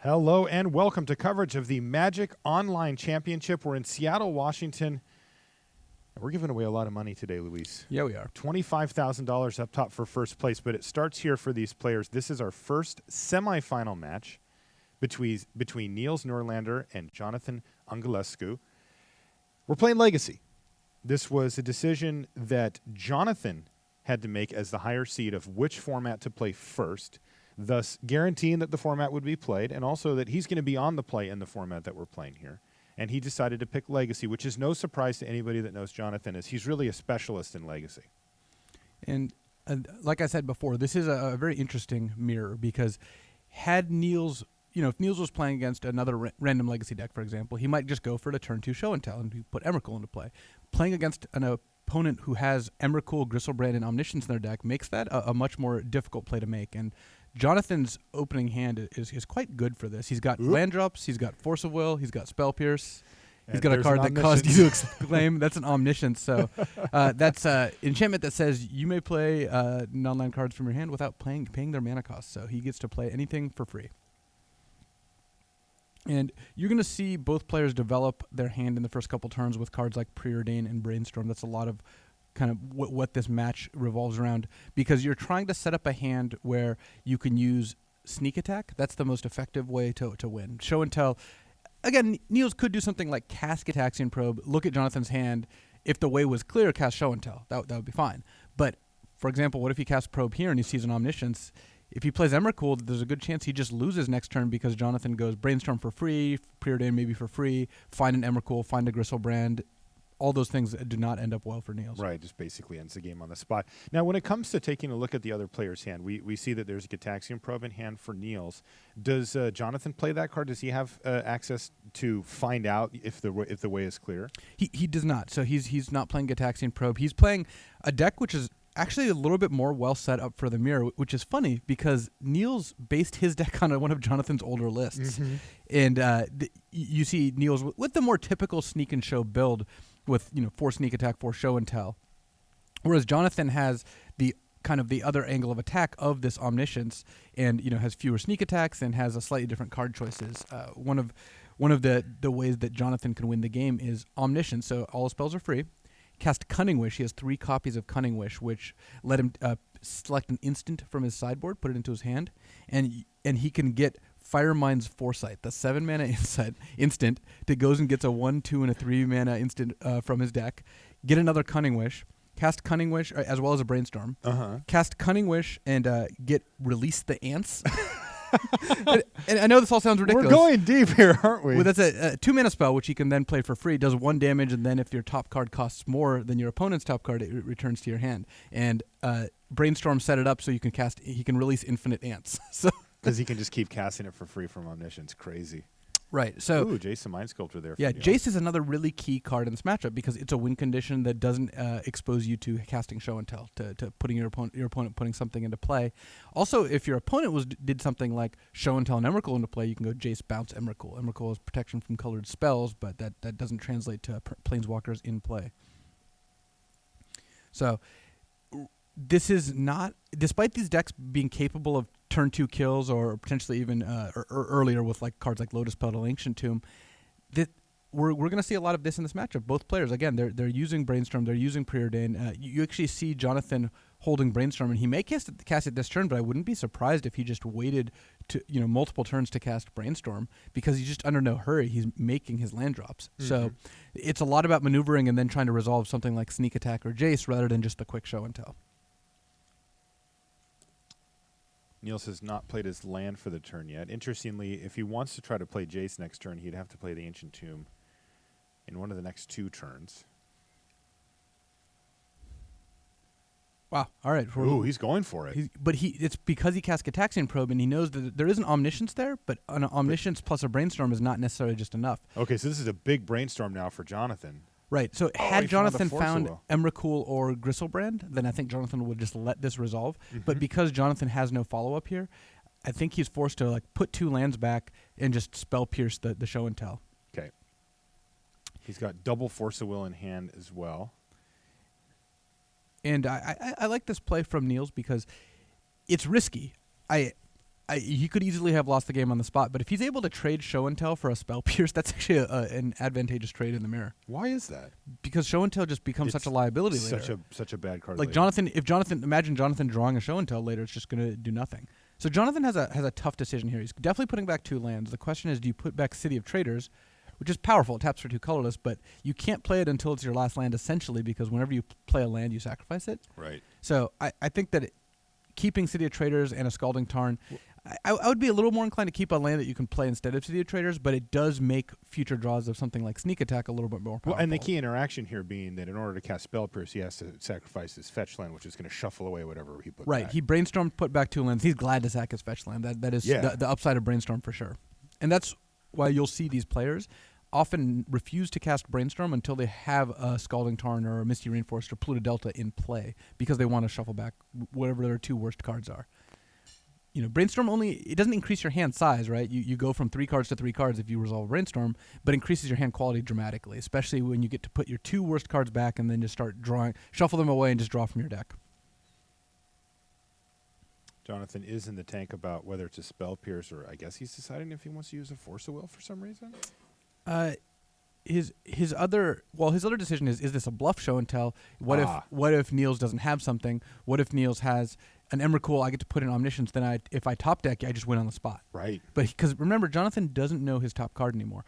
Hello and welcome to coverage of the Magic Online Championship. We're in Seattle, Washington. We're giving away a lot of money today, Luis. Yeah, we are. $25,000 up top for first place, but it starts here for these players. This is our first semifinal match between Niels Norlander and Jonathan Angelescu. We're playing Legacy. This was a decision that Jonathan had to make as the higher seed of which format to play first, thus guaranteeing that the format would be played, and also that he's going to be on the play in the format that we're playing here. And he decided to pick Legacy, which is no surprise to anybody that knows Jonathan, as he's really a specialist in Legacy. And like I said before, this is a very interesting mirror because had Niels, if Niels was playing against another random Legacy deck, for example, he might just go for the turn 2 show and tell and put Emrakul into play. Playing against an opponent who has Emrakul, Gristlebrand, and Omniscience in their deck makes that a much more difficult play to make. And Jonathan's opening hand is quite good for this. He's got land drops, he's got Force of Will, he's got Spell Pierce, he's got a card that caused you to exclaim. That's an Omniscience. So that's enchantment that says you may play non-land cards from your hand without paying their mana cost. So he gets to play anything for free. And you're going to see both players develop their hand in the first couple turns with cards like Preordain and Brainstorm. That's a lot of kind of what this match revolves around, because you're trying to set up a hand where you can use sneak attack. That's the most effective way to win. Show and tell. Again, Niels could do something like cast Gitaxian Probe, look at Jonathan's hand. If the way was clear, cast show and tell. That would be fine. But, for example, what if he casts Probe here and he sees an Omniscience? If he plays Emrakul, there's a good chance he just loses next turn because Jonathan goes Brainstorm for free, Preordain maybe for free, find an Emrakul, find a Gristlebrand. All those things do not end up well for Niels. Right, just basically ends the game on the spot. Now, when it comes to taking a look at the other player's hand, we see that there's a Gitaxian Probe in hand for Niels. Does Jonathan play that card? Does he have access to find out if the way is clear? He does not. So he's not playing Gitaxian Probe. He's playing a deck which is actually a little bit more well set up for the mirror, which is funny because Niels based his deck on one of Jonathan's older lists. Mm-hmm. And you see Niels with the more typical sneak and show build with 4 sneak attack, 4 show and tell. Whereas Jonathan has the kind of the other angle of attack of this Omniscience and has fewer sneak attacks and has a slightly different card choices. One of the ways that Jonathan can win the game is Omniscience. So all his spells are free. Cast Cunning Wish. He has 3 copies of Cunning Wish, which let him select an instant from his sideboard, put it into his hand, and he can get Firemind's Foresight, the 7-mana instant that goes and gets a 1, 2, and a 3-mana instant from his deck. Get another Cunning Wish. Cast Cunning Wish, as well as a Brainstorm. Cast Cunning Wish and get Release the Ants. and I know this all sounds ridiculous. We're going deep here, aren't we? Well, that's a 2-mana spell, which you can then play for free. Does 1 damage, and then if your top card costs more than your opponent's top card, it returns to your hand. And Brainstorm set it up so he can release infinite ants. So because he can just keep casting it for free from Omniscience. Crazy. Right. So Jace the Mind Sculptor there. Yeah, Jace is another really key card in this matchup because it's a win condition that doesn't expose you to casting show and tell, to putting your opponent putting something into play. Also, if your opponent did something like show and tell and Emrakul into play, you can go Jace bounce Emrakul. Emrakul is protection from colored spells, but that doesn't translate to planeswalkers in play. So this is not, despite these decks being capable of turn 2 kills or potentially even or earlier with like cards like Lotus Petal, Ancient Tomb, that we're going to see a lot of this in this matchup. Both players, again, they're using Brainstorm, they're using Preordain. You actually see Jonathan holding Brainstorm, and he may cast it this turn, but I wouldn't be surprised if he just waited to multiple turns to cast Brainstorm because he's just under no hurry. He's making his land drops. Mm-hmm. So it's a lot about maneuvering and then trying to resolve something like Sneak Attack or Jace rather than just the quick show and tell. Niels has not played his land for the turn yet. Interestingly, if he wants to try to play Jace next turn, he'd have to play the Ancient Tomb in one of the next 2 turns. Wow. All right. Ooh, he's going for it. It's because he cast Gitaxian Probe, and he knows that there is an Omniscience there, but an Omniscience plus a Brainstorm is not necessarily just enough. Okay, so this is a big Brainstorm now for Jonathan. Right. So had Jonathan found Emrakul or Gristlebrand, then I think Jonathan would just let this resolve. Mm-hmm. But because Jonathan has no follow-up here, I think he's forced to put 2 lands back and just spell pierce the show and tell. Okay. He's got double Force of Will in hand as well. And I like this play from Niels because it's risky. he could easily have lost the game on the spot. But if he's able to trade Show and Tell for a Spell Pierce, that's actually an advantageous trade in the mirror. Why is that? Because Show and Tell just becomes such a liability later. Such a bad card. Like later. Imagine Jonathan drawing a Show and Tell later, it's just going to do nothing. So Jonathan has a tough decision here. He's definitely putting back 2 lands. The question is, do you put back City of Traders, which is powerful. It taps for 2 colorless, but you can't play it until it's your last land, essentially, because whenever you play a land, you sacrifice it. Right. So I think that keeping City of Traders and a Scalding Tarn, I would be a little more inclined to keep a land that you can play instead of City of Traders, but it does make future draws of something like Sneak Attack a little bit more powerful. Well, and the key interaction here being that in order to cast Spell Pierce, he has to sacrifice his fetch land, which is going to shuffle away whatever he put back. Right. He Brainstorm, put back 2 lands. He's glad to sack his fetch land. That is the upside of Brainstorm for sure. And that's why you'll see these players often refuse to cast Brainstorm until they have a Scalding Tarn or a Misty Rainforest or Pluto Delta in play, because they want to shuffle back whatever their 2 worst cards are. Brainstorm it doesn't increase your hand size, right? You go from 3 cards to 3 cards if you resolve Brainstorm, but increases your hand quality dramatically, especially when you get to put your 2 worst cards back and then just start shuffle them away and just draw from your deck. Jonathan is in the tank about whether it's a Spell Pierce, or I guess he's deciding if he wants to use a Force of Will for some reason. His other decision is this a bluff Show and Tell? What if Niels doesn't have something? What if Niels has an Emrakul? I get to put in Omniscience. Then if I top deck, I just win on the spot. Right. But because remember, Jonathan doesn't know his top card anymore.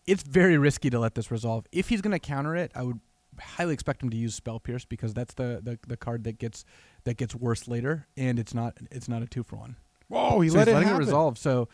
It's very risky to let this resolve. If he's going to counter it, I would highly expect him to use Spell Pierce, because that's the card that gets worse later, and it's not a 2-for-1. Whoa! He's letting it it resolve. So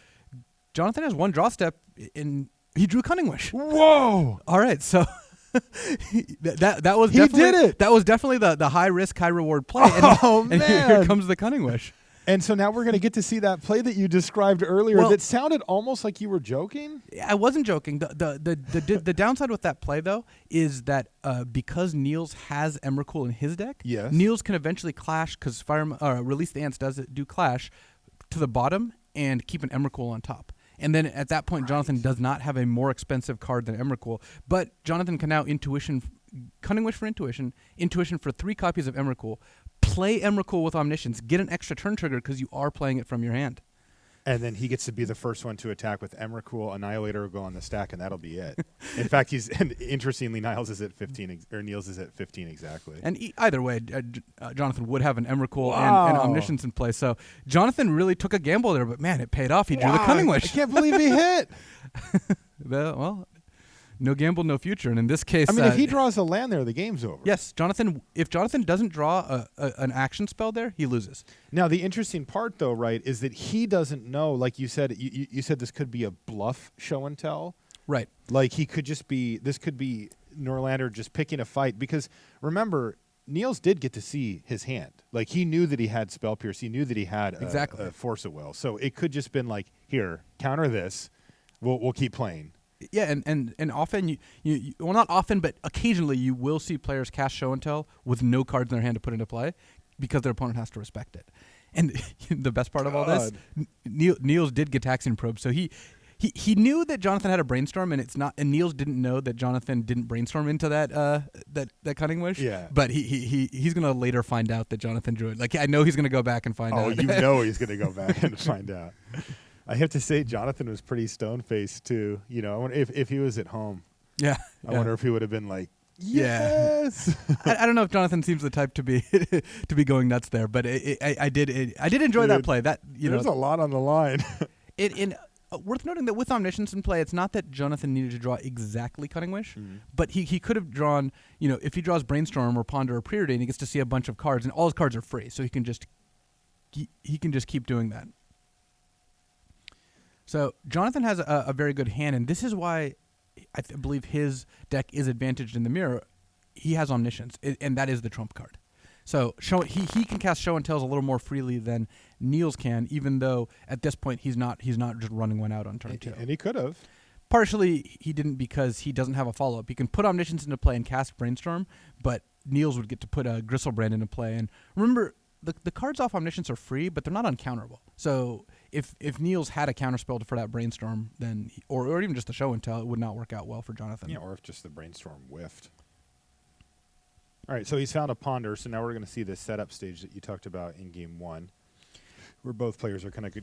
Jonathan has 1 draw step in. He drew Cunning Wish. Whoa! All right, so that was he definitely, did it. That was definitely the high risk, high reward play. Oh and man! Here comes the Cunning Wish. And so now we're going to get to see that play that you described earlier. That sounded almost like you were joking. I wasn't joking. The downside with that play though is that because Niels has Emrakul in his deck, yes, Niels can eventually clash, because Release the Ants do clash to the bottom and keep an Emrakul on top. And then at that point, Jonathan does not have a more expensive card than Emrakul. But Jonathan can now Cunning Wish for Intuition for 3 copies of Emrakul, play Emrakul with Omniscience, get an extra turn trigger because you are playing it from your hand. And then he gets to be the first one to attack with Emrakul. Annihilator will go on the stack, and that'll be it. In fact, interestingly, Niles is at 15, or Niels is at 15 exactly. And either way, Jonathan would have an Emrakul and Omniscience in play. So Jonathan really took a gamble there, but man, it paid off. He drew the Cunning Wish. I can't believe he hit. No gamble, no future. And in this case, I mean, if he draws a land there, the game's over. Yes, if Jonathan doesn't draw an action spell there, he loses. Now, the interesting part, though, right, is that he doesn't know, like you said, you said this could be a bluff Show and Tell. Right. Like this could be Norlander just picking a fight, because remember, Niels did get to see his hand. Like, he knew that he had Spell Pierce. He knew that he had a Force of Will. So it could just been like, here, counter this. We'll keep playing. Yeah, and often you well, not often, but occasionally you will see players cast Show and Tell with no cards in their hand to put into play, because their opponent has to respect it. And the best part of all this, Niels did Gitaxian Probe, so he knew that Jonathan had a Brainstorm, and Niels didn't know that Jonathan didn't Brainstorm into that Cunning Wish. Yeah. But he's gonna later find out that Jonathan drew it. Like, I know he's gonna go back and find out. Oh, you know he's gonna go back and find out. I have to say, Jonathan was pretty stone-faced too. I wonder if he was at home. Yeah. I wonder if he would have been like, yes. Yeah. I don't know if Jonathan seems the type to be to be going nuts there, but I did enjoy that play. There's a lot on the line. Worth noting that with Omniscience in play, it's not that Jonathan needed to draw exactly Cunning Wish, but he could have drawn, if he draws Brainstorm or Ponder or Preordain, he gets to see a bunch of cards, and all his cards are free, so he can just keep doing that. So Jonathan has a very good hand, and this is why I believe his deck is advantaged in the mirror. He has Omniscience, and that is the trump card. So he can cast Show and Tells a little more freely than Niels can, even though at this point he's not just running one out on turn 2. And he could have. Partially he didn't, because he doesn't have a follow-up. He can put Omniscience into play and cast Brainstorm, but Niels would get to put a Gristlebrand into play. And remember, the cards off Omniscience are free, but they're not uncounterable. So if Niels had a counterspell for that Brainstorm, then or even just the Show and Tell, it would not work out well for Jonathan. Yeah, or if just the Brainstorm whiffed. All right, so he's found a Ponder, so now we're going to see the setup stage that you talked about in Game 1, where both players are kind of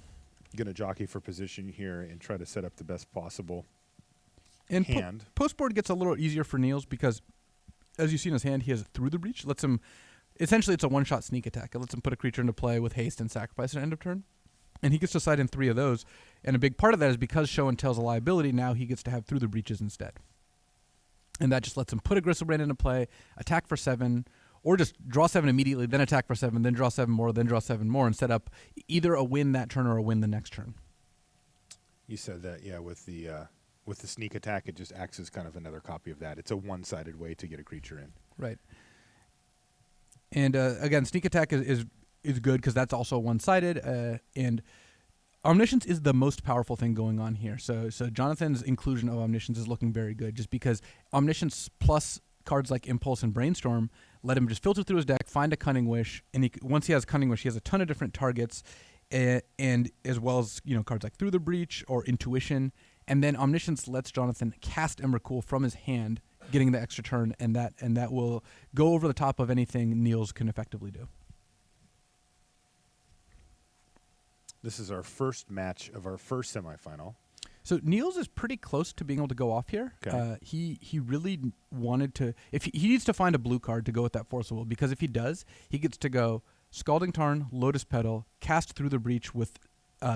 going to jockey for position here and try to set up the best possible And hand. Post board gets a little easier for Niels because, as you see in his hand, he has Through the Breach. Lets him, essentially, it's a one-shot sneak attack. It lets him put a creature into play with haste and sacrifice at end of turn. And he gets to side in 3 of those. And a big part of that is because Show and Tell's a liability, now he gets to have Through the Breaches instead. And that just lets him put a Gristlebrand into play, attack for 7, or just draw 7 immediately, then attack for 7, then draw 7 more, then draw 7 more, and set up either a win that turn or a win the next turn. You said that, yeah, with the sneak attack, it just acts as kind of another copy of that. It's a one-sided way to get a creature in. Right. And again, sneak attack is good because that's also one-sided. And Omniscience is the most powerful thing going on here. So Jonathan's inclusion of Omniscience is looking very good just because Omniscience plus cards like Impulse and Brainstorm let him just filter through his deck, find a Cunning Wish, and once he has Cunning Wish, he has a ton of different targets, and as well as cards like Through the Breach or Intuition. And then Omniscience lets Jonathan cast Emrakul from his hand, getting the extra turn, and that will go over the top of anything Niels can effectively do. This is our first match of our first semifinal. So Niels is pretty close to being able to go off here. Okay. He really wanted to. If he needs to find a blue card to go with that Force of Will, because if he does, he gets to go Scalding Tarn, Lotus Petal, cast Through the Breach with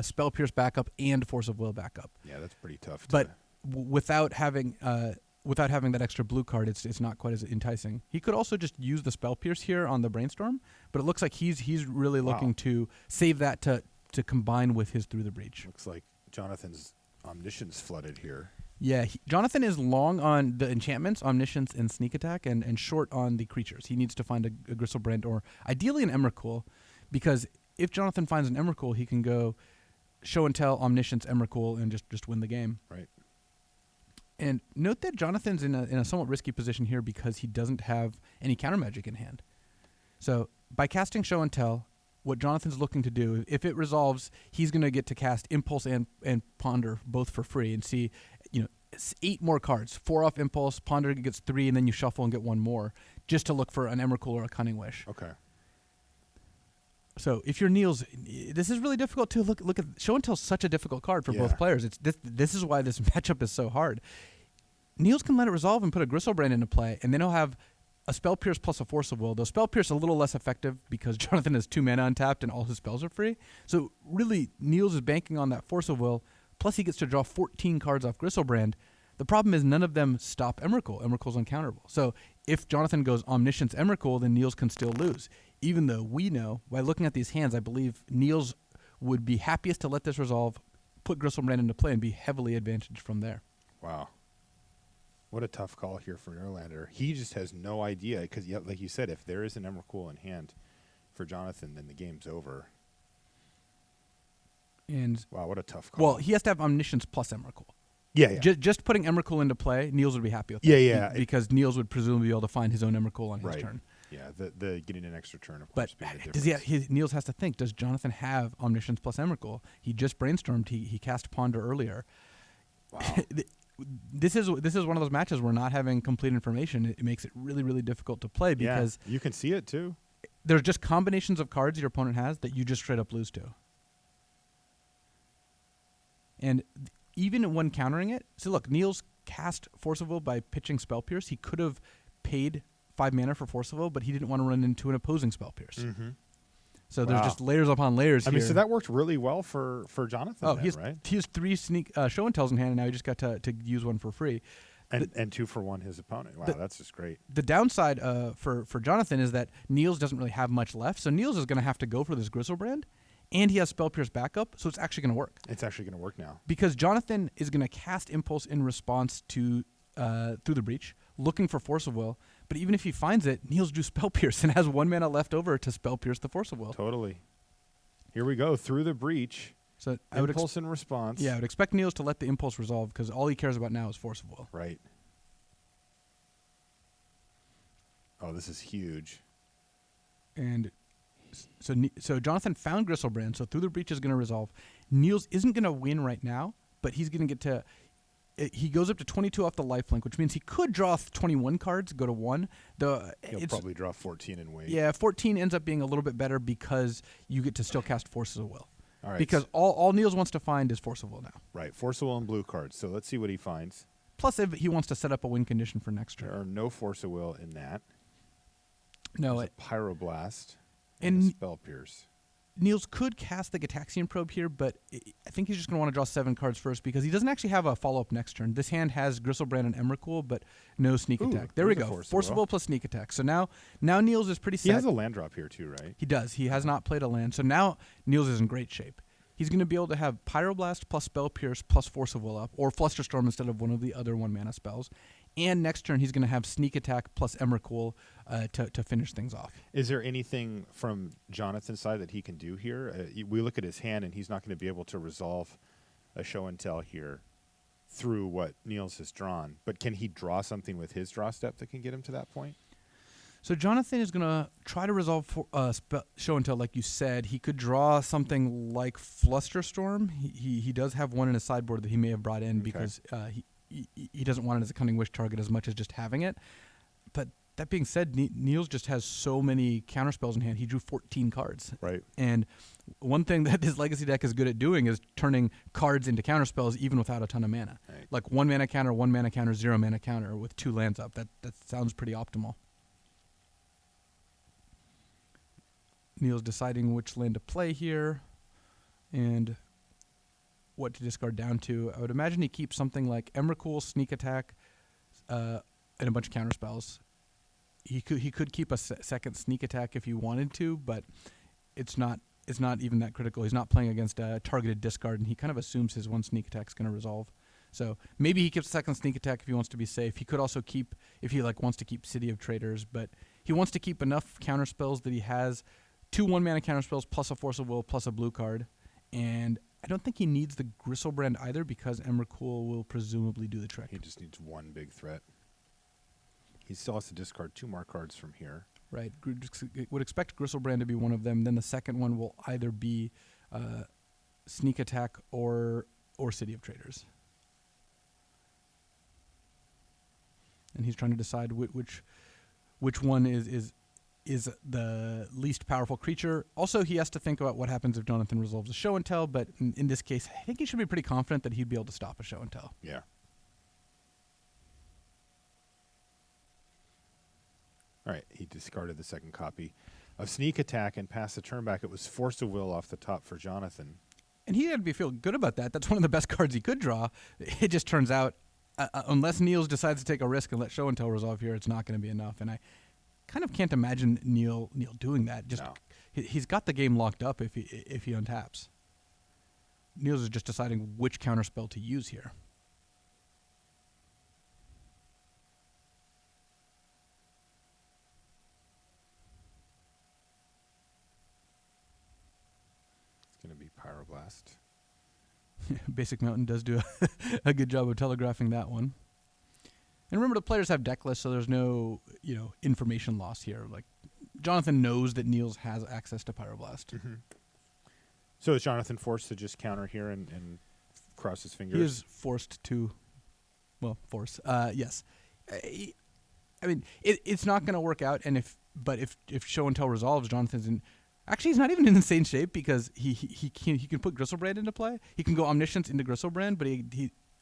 Spell Pierce backup and Force of Will backup. Yeah, that's pretty tough. But without having that extra blue card, it's not quite as enticing. He could also just use the Spell Pierce here on the Brainstorm, but it looks like he's really looking to save that to combine with his Through the Breach. Looks like Jonathan's Omniscience flooded here. Yeah, Jonathan is long on the enchantments, Omniscience, and Sneak Attack, and short on the creatures. He needs to find a Gristlebrand or ideally an Emrakul, because if Jonathan finds an Emrakul, he can go Show and Tell, Omniscience, Emrakul, and just win the game. Right. And note that Jonathan's in a somewhat risky position here because he doesn't have any counter magic in hand. So by casting Show and Tell, what Jonathan's looking to do, if it resolves, he's going to get to cast Impulse and Ponder both for free and see, 8 more cards. 4 off Impulse, Ponder gets 3, and then you shuffle and get 1 more just to look for an Emrakul or a Cunning Wish. Okay. So if you're Niels, this is really difficult to look at. Show and Tell is such a difficult card for both players. This is why this matchup is so hard. Niels can let it resolve and put a Gristlebrand into play, and then he'll have a Spell Pierce plus a Force of Will. Though Spell Pierce is a little less effective because Jonathan has 2 mana untapped and all his spells are free. So really, Niels is banking on that Force of Will, plus he gets to draw 14 cards off Gristlebrand. The problem is none of them stop Emrakul. Emrakul's uncounterable. So if Jonathan goes Omniscience Emrakul, then Niels can still lose. Even though we know, by looking at these hands, I believe Niels would be happiest to let this resolve, put Gristlebrand into play, and be heavily advantaged from there. Wow. What a tough call here for Norlander. He just has no idea because, like you said, if there is an Emrakul in hand for Jonathan, then the game's over. And wow, what a tough call. Well, he has to have Omniscience plus Emrakul. Yeah. Just putting Emrakul into play, Niels would be happy with that. Yeah. Because Niels would presumably be able to find his own Emrakul on his turn. Yeah, the getting an extra turn, of course, but being the difference. Niels has to think, does Jonathan have Omniscience plus Emrakul? He just brainstormed. He cast Ponder earlier. Wow. This is one of those matches where not having complete information, it makes it really, really difficult to play because you can see it too. There's just combinations of cards your opponent has that you just straight up lose to. And even when countering it, so look, Niels cast Force of Will by pitching Spell Pierce. He could have paid 5 mana for Force of Will, but he didn't want to run into an opposing Spell Pierce. Mm-hmm. So there's just layers upon layers here. I mean, so that worked really well for Jonathan right? He has 3 Show and Tells in hand, and now he just got to use 1 for free. And 2 for 1 his opponent. Wow, that's just great. The downside for Jonathan is that Niels doesn't really have much left, so Niels is going to have to go for this Gristlebrand, and he has Spell Pierce backup, so it's actually going to work. It's actually going to work now. Because Jonathan is going to cast Impulse in response to Through the Breach, looking for Force of Will, but even if he finds it, Niels drew Spell Pierce and has 1 mana left over to Spell Pierce the Force of Will. Totally. Here we go, Through the Breach. So Impulse in response. Yeah, I would expect Niels to let the Impulse resolve because all he cares about now is Force of Will. Right. Oh, this is huge. And so Jonathan found Gristlebrand, so Through the Breach is going to resolve. Niels isn't going to win right now, but he's going to get to... He goes up to 22 off the lifelink, which means he could draw 21 cards, go to 1. He'll probably draw 14 and wait. Yeah, 14 ends up being a little bit better because you get to still cast Forces of Will. All right. Because all Niels wants to find is Force of Will now. Right. Force of Will and blue cards. So let's see what he finds. Plus, if he wants to set up a win condition for next turn. There are no Force of Will in that. No, There's a Pyroblast and a and Spell Pierce. Niels could cast the Gataxian Probe here, but I think he's just going to want to draw 7 cards first because he doesn't actually have a follow-up next turn. This hand has Gristlebrand and Emrakul, but no sneak attack. There we go. Force of Will plus sneak attack. So now Niels is pretty set. He has a land drop here too, right? He does. He has not played a land. So now Niels is in great shape. He's going to be able to have Pyroblast plus Spell Pierce plus Force of Will up, or Flusterstorm instead of one of the other 1-mana spells. And next turn, he's going to have Sneak Attack plus Emrakul to finish things off. Is there anything from Jonathan's side that he can do here? We look at his hand, and he's not going to be able to resolve a show and tell here through what Niels has drawn. But can he draw something with his draw step that can get him to that point? So Jonathan is going to try to resolve show and tell, like you said. He could draw something like Flusterstorm. He does have one in his sideboard that he may have brought in because he doesn't want it as a Cunning Wish target as much as just having it. But that being said, Niels just has so many counterspells in hand. He drew 14 cards. Right. And one thing that his Legacy deck is good at doing is turning cards into counterspells even without a ton of mana. Right. Like 1 mana counter, 1 mana counter, 0 mana counter with 2 lands up. That sounds pretty optimal. Niels deciding which land to play here and what to discard down to. I would imagine he keeps something like Emrakul, Sneak Attack, and a bunch of counterspells. He could keep a second Sneak Attack if he wanted to, but it's not even that critical. He's not playing against a targeted discard, and he kind of assumes his 1 Sneak Attack is going to resolve. So maybe he keeps a second Sneak Attack if he wants to be safe. He could also keep, if he wants to keep City of Traders, but he wants to keep enough counterspells that he has 2 1-mana counterspells plus a Force of Will plus a blue card. And I don't think he needs the Gristlebrand either because Emrakul will presumably do the trick. He just needs 1 big threat. He still has to discard 2 more cards from here. Right. Would expect Gristlebrand to be one of them. Then the second one will either be Sneak Attack or City of Traders. And he's trying to decide which one is the least powerful creature. Also, he has to think about what happens if Jonathan resolves a show and tell, but in this case, I think he should be pretty confident that he'd be able to stop a show and tell. Yeah. All right, he discarded the second copy of Sneak Attack and passed the turn back. It was Force of Will off the top for Jonathan. And he had to feel good about that. That's one of the best cards he could draw. It just turns out, unless Niels decides to take a risk and let show and tell resolve here, it's not going to be enough. And I kind of can't imagine Neil doing that. Just no. He's got the game locked up if he untaps. Niels is just deciding which counterspell to use here. It's going to be Pyroblast. Basic Mountain does do a good job of telegraphing that one. And remember, the players have deck lists, so there's no, information loss here. Like, Jonathan knows that Niels has access to Pyroblast. Mm-hmm. So is Jonathan forced to just counter here and cross his fingers? He is forced to, yes. I mean, it's not going to work out. And if show and tell resolves, Jonathan's in. Actually, he's not even in insane shape because he can put Gristlebrand into play. He can go Omniscience into Gristlebrand, but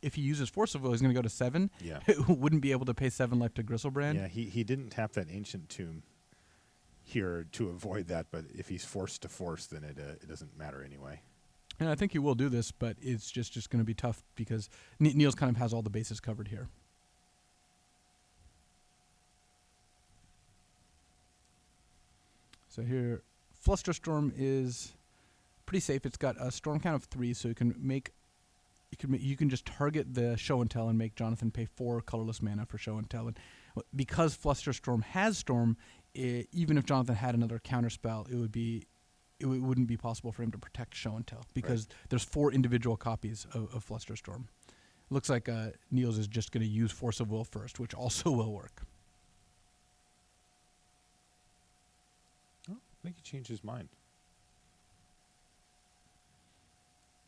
if he uses Force of Will, he's going to go to 7. Yeah. Wouldn't be able to pay 7 life to Gristlebrand. Yeah, he didn't tap that Ancient Tomb here to avoid that, but if he's forced to force, then it doesn't matter anyway. And I think he will do this, but it's just going to be tough because Niels kind of has all the bases covered here. So here, Flusterstorm is pretty safe. It's got a storm count of 3, so you can just target the show and tell and make Jonathan pay 4 colorless mana for show and tell. And because Flusterstorm has storm, even if Jonathan had another counterspell, it wouldn't be possible for him to protect show and tell because there's 4 individual copies of Flusterstorm. Looks like Niels is just going to use Force of Will first, which also will work. Oh, I think he changed his mind.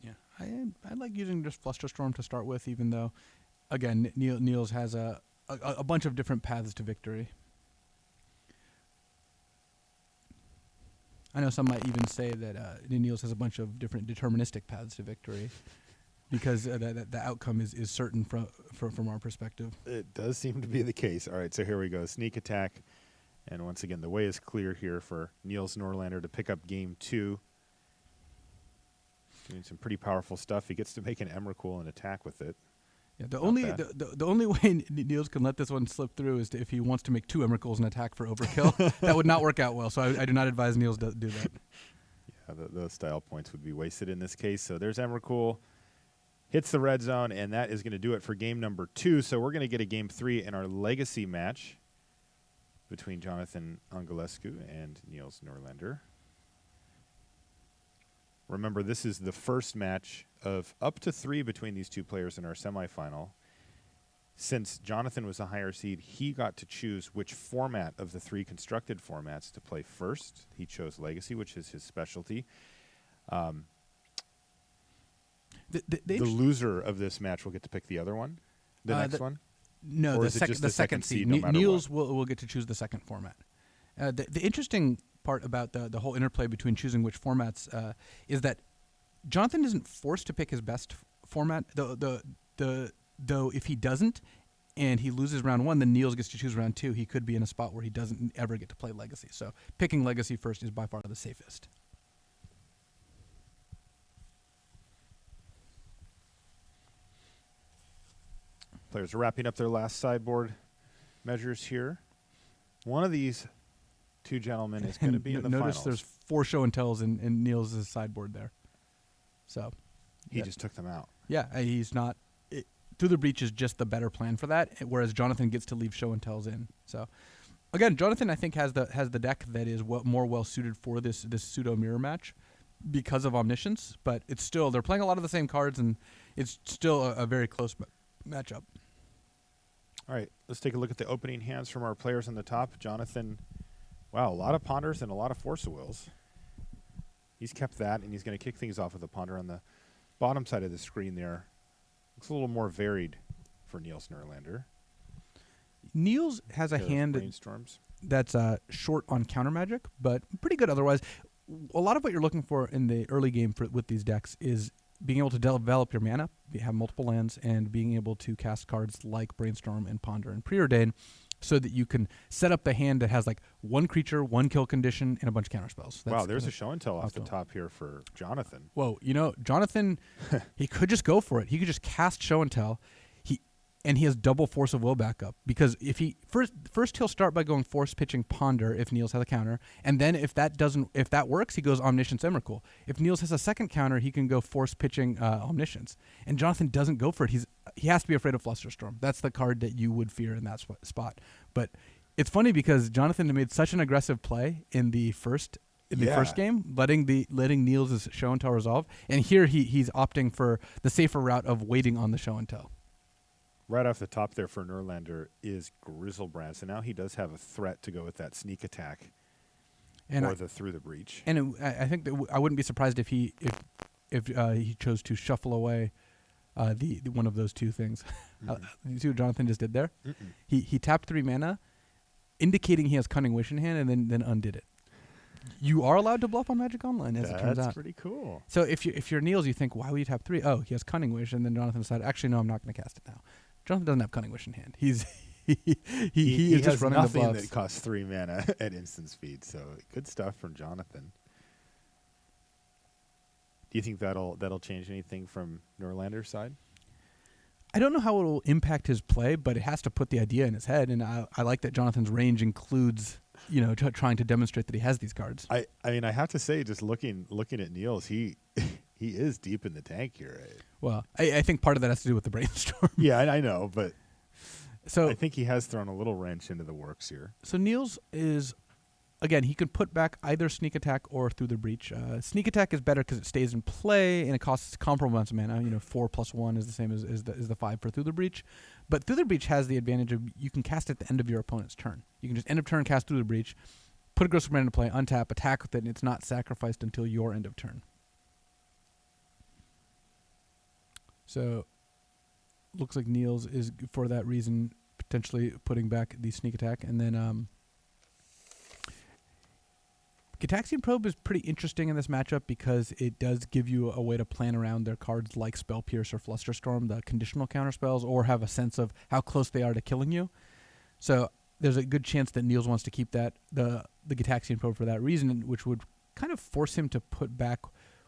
Yeah, I like using just Flusterstorm to start with, even though, again, Niels has a bunch of different paths to victory. I know some might even say that Niels has a bunch of different deterministic paths to victory because the outcome is certain from our perspective. It does seem to be the case. All right, so here we go. Sneak attack. And once again, the way is clear here for Niels Norlander to pick up game 2. Doing some pretty powerful stuff. He gets to make an Emrakul and attack with it. Yeah, the only way Niels can let this one slip through is if he wants to make 2 Emrakuls and attack for overkill. That would not work out well, so I do not advise Niels to do that. Yeah, those style points would be wasted in this case. So there's Emrakul. Hits the red zone, and that is going to do it for game number 2. So we're going to get a game 3 in our legacy match between Jonathan Angelescu and Niels Norlander. Remember, this is the first match of up to 3 between these two players in our semifinal. Since Jonathan was a higher seed, he got to choose which format of the 3 constructed formats to play first. He chose Legacy, which is his specialty. The loser of this match will get to pick the other one, the next one? No, or the second seed. Niels will get to choose the second format. The interesting part about the whole interplay between choosing which formats is that Jonathan isn't forced to pick his best format. Though if he doesn't and he loses round 1, then Niels gets to choose round 2. He could be in a spot where he doesn't ever get to play Legacy. So picking Legacy first is by far the safest. Players are wrapping up their last sideboard measures here. One of these 2 gentlemen is going to be in the notice finals. There's 4 show and tells in Niels' sideboard there. So he just took them out. Yeah, he's not. Through the Breach is just the better plan for that, whereas Jonathan gets to leave show and tells in. So again, Jonathan I think has the deck that is more well suited for this pseudo mirror match because of Omniscience, but it's still they're playing a lot of the same cards and it's still a very close matchup. All right, let's take a look at the opening hands from our players on the top. Jonathan, wow, a lot of ponders and a lot of Force of Wills. He's kept that, and he's going to kick things off with a ponder on the bottom side of the screen there. Looks a little more varied for Niels Norlander. Niels has a hand that's short on counter magic, but pretty good otherwise. A lot of what you're looking for in the early game with these decks is being able to develop your mana, have multiple lands, and being able to cast cards like Brainstorm and Ponder and Preordain so that you can set up the hand that has like 1 creature, 1 kill condition, and a bunch of counter spells. Wow, there's a show and tell off the top here for Jonathan. Whoa, Jonathan, he could just go for it. He could just cast show and tell. And he has double Force of Will backup because if he first he'll start by going force pitching Ponder if Niels has a counter, and then if that works, he goes Omniscience Emrakul. If Niels has a second counter, he can go force pitching Omniscience. And Jonathan doesn't go for it. He has to be afraid of Flusterstorm. That's the card that you would fear in that spot. But it's funny because Jonathan made such an aggressive play in the first game, letting Niels' show and tell resolve, and here he's opting for the safer route of waiting on the show and tell. Right off the top there for Norlander is Griselbrand. So now he does have a threat to go with that sneak attack or the through the breach. And I think that I wouldn't be surprised if he chose to shuffle away the one of those 2 things. You see what Jonathan just did there? He tapped 3 mana, indicating he has Cunning Wish in hand, and then undid it. You are allowed to bluff on Magic Online, as it turns out. That's pretty cool. So if you're Niels, you think, why would you tap 3? Oh, he has Cunning Wish, and then Jonathan decided, actually, no, I'm not going to cast it now. Jonathan doesn't have Cunning Wish in hand. He is just running the bluffs. Nothing that costs 3 mana at instant speed. So good stuff from Jonathan. Do you think that'll change anything from Norlander's side? I don't know how it will impact his play, but it has to put the idea in his head. And I like that Jonathan's range includes trying to demonstrate that he has these cards. I mean, I have to say, just looking at Niels, he is deep in the tank here. Well, I think part of that has to do with the Brainstorm. Yeah, I know, but so I think he has thrown a little wrench into the works here. So Niels is, again, he can put back either Sneak Attack or Through the Breach. Sneak Attack is better because it stays in play and it costs comparable amounts of mana. 4 + 1 is the same as the 5 for Through the Breach. But Through the Breach has the advantage of you can cast at the end of your opponent's turn. You can just end of turn cast Through the Breach, put a Griselbrand into play, untap, attack with it, and it's not sacrificed until your end of turn. So, looks like Niels is, for that reason, potentially putting back the Sneak Attack. And then Gataxian Probe is pretty interesting in this matchup because it does give you a way to plan around their cards like Spell Pierce or Flusterstorm, the conditional counter spells, or have a sense of how close they are to killing you. So there's a good chance that Niels wants to keep the Gataxian Probe for that reason, which would kind of force him to put back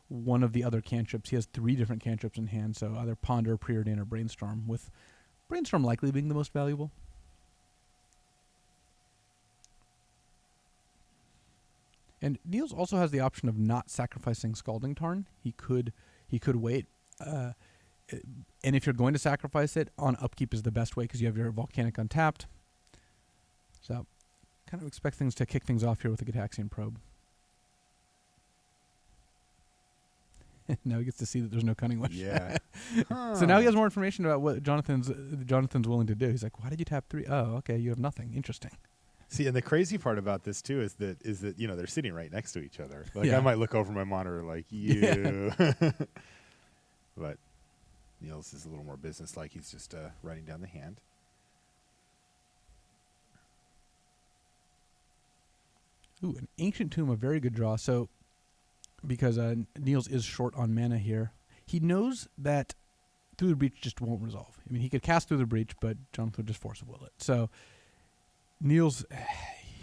one of the other cantrips. He has 3 different cantrips in hand, so either Ponder, Preordain, or Brainstorm, with Brainstorm likely being the most valuable. And Niels also has the option of not sacrificing Scalding Tarn. He could wait. And if you're going to sacrifice it, on upkeep is the best way because you have your Volcanic untapped. So kind of expect things to kick things off here with the Gataxian Probe. Now he gets to see that there's no Cunning Wish. Yeah. So now he has more information about what Jonathan's willing to do. He's like, why did you tap 3? Oh, okay, you have nothing. Interesting. See, and the crazy part about this too is that they're sitting right next to each other. Like Yeah. I might look over my monitor like you, but Niels is a little more businesslike. He's just writing down the hand. Ooh, an Ancient Tomb, a very good draw. So because Niels is short on mana here, he knows that Through the Breach just won't resolve. I mean, he could cast Through the Breach, but Jonathan would just force will it. So Niels,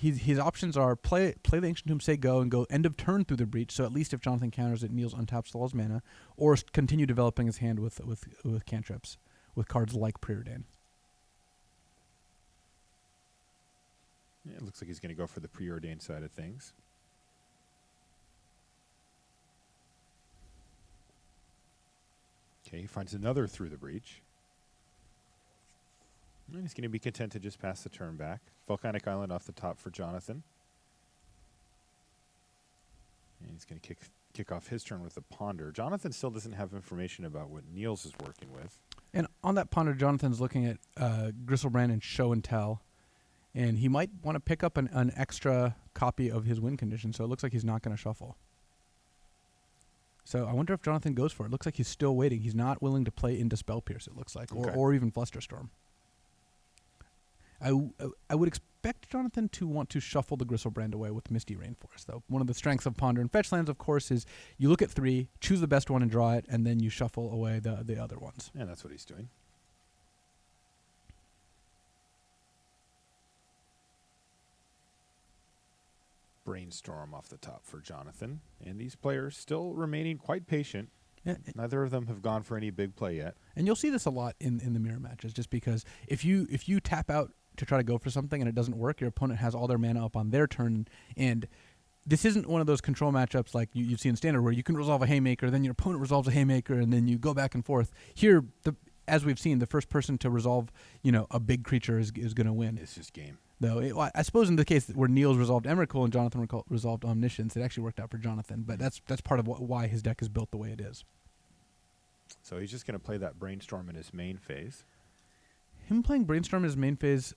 his options are play the Ancient Tomb, say go, and go end of turn Through the Breach. So at least if Jonathan counters it, Niels untaps all his mana, or continue developing his hand with cantrips, with cards like Preordain. Yeah, it looks like he's going to go for the Preordained side of things. Okay, he finds another Through the Breach. And he's going to be content to just pass the turn back. Volcanic Island off the top for Jonathan. And he's going to kick off his turn with a Ponder. Jonathan still doesn't have information about what Niels is working with. And on that Ponder, Jonathan's looking at Gristlebrand and Show and Tell. And he might want to pick up an extra copy of his win condition, so it looks like he's not going to shuffle. So I wonder if Jonathan goes for it. Looks like he's still waiting. He's not willing to play into Spell Pierce, it looks like, or even Flusterstorm. I would expect Jonathan to want to shuffle the Gristlebrand away with Misty Rainforest, though. One of the strengths of Ponder and Fetch lands, of course, is you look at 3, choose the best one and draw it, and then you shuffle away the other ones. And that's what he's doing. Brainstorm off the top for Jonathan. And these players still remaining quite patient. Yeah. Neither of them have gone for any big play yet. And you'll see this a lot in the mirror matches, just because if you tap out to try to go for something and it doesn't work, your opponent has all their mana up on their turn, and this isn't one of those control matchups like you see in Standard where you can resolve a Haymaker, then your opponent resolves a Haymaker, and then you go back and forth. Here, as we've seen, the first person to resolve a big creature is going to win. It's just game. Though I suppose in the case where Niels resolved Emrakul and Jonathan resolved Omniscience, it actually worked out for Jonathan. But that's part of why his deck is built the way it is. So he's just going to play that Brainstorm in his main phase. Him playing Brainstorm in his main phase,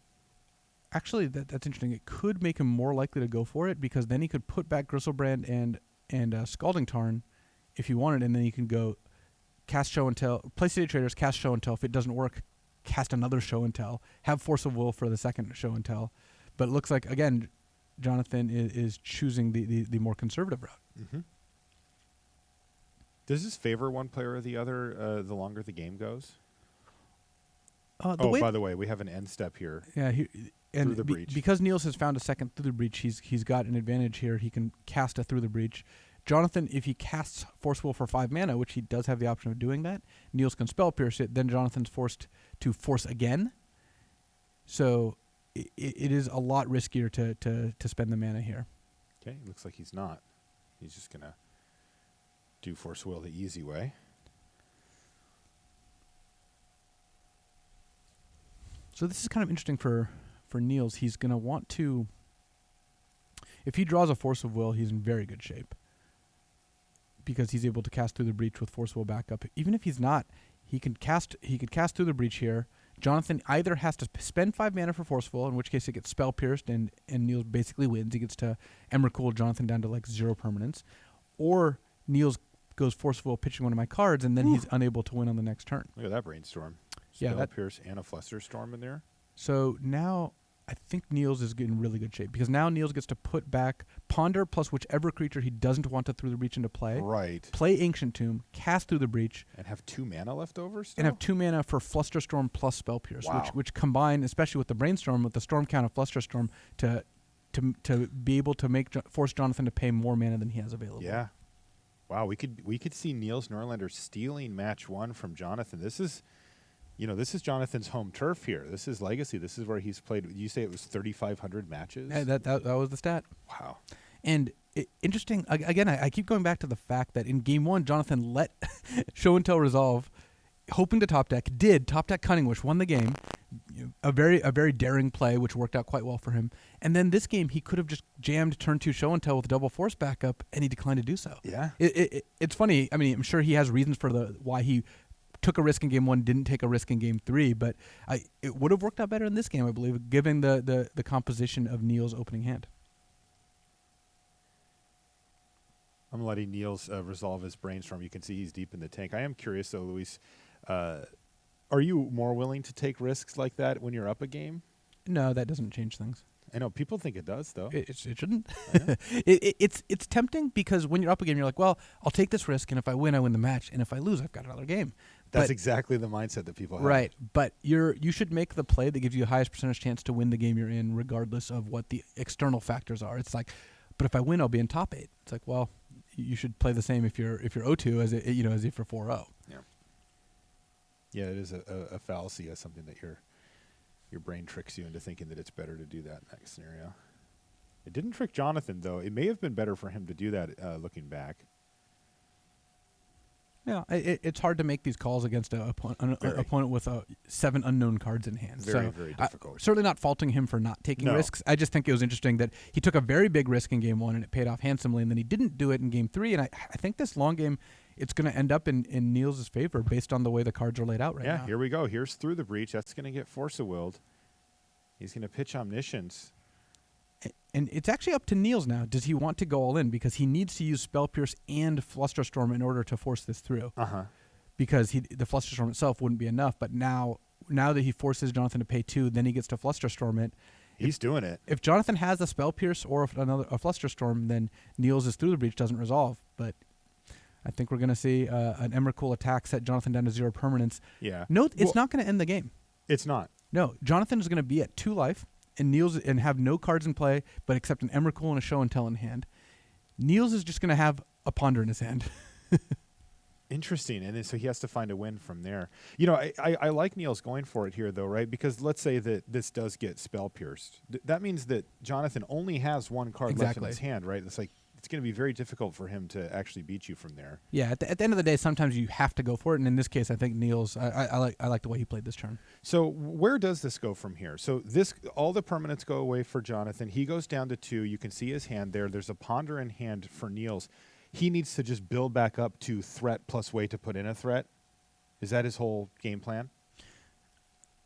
actually, that's interesting. It could make him more likely to go for it because then he could put back Gristlebrand and Scalding Tarn if he wanted, and then he can go cast Show and Tell, play City Traders, cast Show and Tell. If it doesn't work, cast another Show and Tell, have Force of Will for the second Show and Tell. But it looks like, again, Jonathan is choosing the more conservative route. Mm-hmm. Does this favor one player or the other the longer the game goes? By the way, we have an end step here. Yeah, Through the Breach. Because Niels has found a second Through the Breach, he's got an advantage here. He can cast a Through the Breach. Jonathan, if he casts Force Will for 5 mana, which he does have the option of doing that, Niels can Spell Pierce it. Then Jonathan's forced to force again. So it is a lot riskier to spend the mana here. Okay, looks like he's not. He's just going to do Force Will the easy way. So this is kind of interesting for Niels. He's going to want to... If he draws a Force of Will, he's in very good shape. Because he's able to cast Through the Breach with Force Will backup. Even if he's not, he could cast Through the Breach here. Jonathan either has to spend 5 mana for Forceful, in which case it gets Spell Pierced, and Niels basically wins. He gets to Emrakul Jonathan down to like 0 permanence. Or Niels goes Forceful, pitching one of my cards, and then he's unable to win on the next turn. Look at that Brainstorm. Yeah, Spell Pierce and a Flusterstorm in there. So now I think Niels is in really good shape because now Niels gets to put back Ponder plus whichever creature he doesn't want to through the breach into play. Right. Play Ancient Tomb, cast through the breach, And have 2 mana left over still? and have 2 mana for Flusterstorm plus Spell Pierce, Wow. which combine, especially with the Brainstorm, with the Storm count of Flusterstorm, to be able to force Jonathan to pay more mana than he has available. Yeah. Wow, we could see Niels Norlander stealing match 1 from Jonathan. This is Jonathan's home turf here. This is Legacy. This is where he's played. You say it was 3,500 matches? Yeah, that was the stat. Wow. And interesting, again, I keep going back to the fact that in game 1, Jonathan let Show and Tell resolve, hoping to top deck, did top deck Cunning Wish, won the game, a very daring play, which worked out quite well for him. And then this game, he could have just jammed turn 2 Show and Tell with double force backup, and he declined to do so. Yeah. It's funny. I mean, I'm sure he has reasons for why he took a risk in game 1, didn't take a risk in game 3, but it would have worked out better in this game, I believe, given the composition of Niels' opening hand. I'm letting Niels resolve his Brainstorm. You can see he's deep in the tank. I am curious, though, Luis. Are you more willing to take risks like that when you're up a game? No, that doesn't change things. I know people think it does, though. It shouldn't. I know. It's tempting because when you're up a game, you're like, well, I'll take this risk, and if I win the match, and if I lose, I've got another game. That's exactly the mindset that people have. Right, but you should make the play that gives you the highest percentage chance to win the game you're in, regardless of what the external factors are. It's like, but if I win, I'll be in top 8. It's like, well, you should play the same if you're 0-2 as if you're 4-0. Yeah. Yeah, it is a fallacy, as something that your brain tricks you into thinking that it's better to do that in that scenario. It didn't trick Jonathan, though. It may have been better for him to do that looking back. Yeah, it's hard to make these calls against an opponent with 7 unknown cards in hand. Very difficult. Certainly not faulting him for not taking risks. I just think it was interesting that he took a very big risk in game 1 and it paid off handsomely, and then he didn't do it in game 3. And I think this long game, it's going to end up in Niels' favor based on the way the cards are laid out right now. Yeah, here we go. Here's Through the Breach. That's going to get Force of Willed. He's going to pitch Omniscience. And it's actually up to Niels now. Does he want to go all in? Because he needs to use Spell Pierce and Flusterstorm in order to force this through. Because the Flusterstorm itself wouldn't be enough. But now that he forces Jonathan to pay 2, then he gets to Flusterstorm it. He's doing it. If Jonathan has a Spell Pierce or a Flusterstorm, then Niels' Through the Breach doesn't resolve. But I think we're going to see an Emrakul attack set Jonathan down to 0 permanence. Yeah. Note, it's not going to end the game. It's not. No, Jonathan is going to be at 2 life. And Niels and have no cards in play, but except an Emrakul and a Show and Tell in hand. Niels is just going to have a Ponder in his hand. Interesting, and then, so he has to find a win from there. You know, I like Niels going for it here, though, right? Because let's say that this does get Spell Pierced. That means that Jonathan only has 1 card left in his hand, right? It's like it's going to be very difficult for him to actually beat you from there. Yeah, at the end of the day, sometimes you have to go for it, and in this case, I think Niels. I like the way he played this turn. So where does this go from here? So all the permanents go away for Jonathan. He goes down to 2. You can see his hand there. There's a Ponder in hand for Niels. He needs to just build back up to threat plus way to put in a threat. Is that his whole game plan?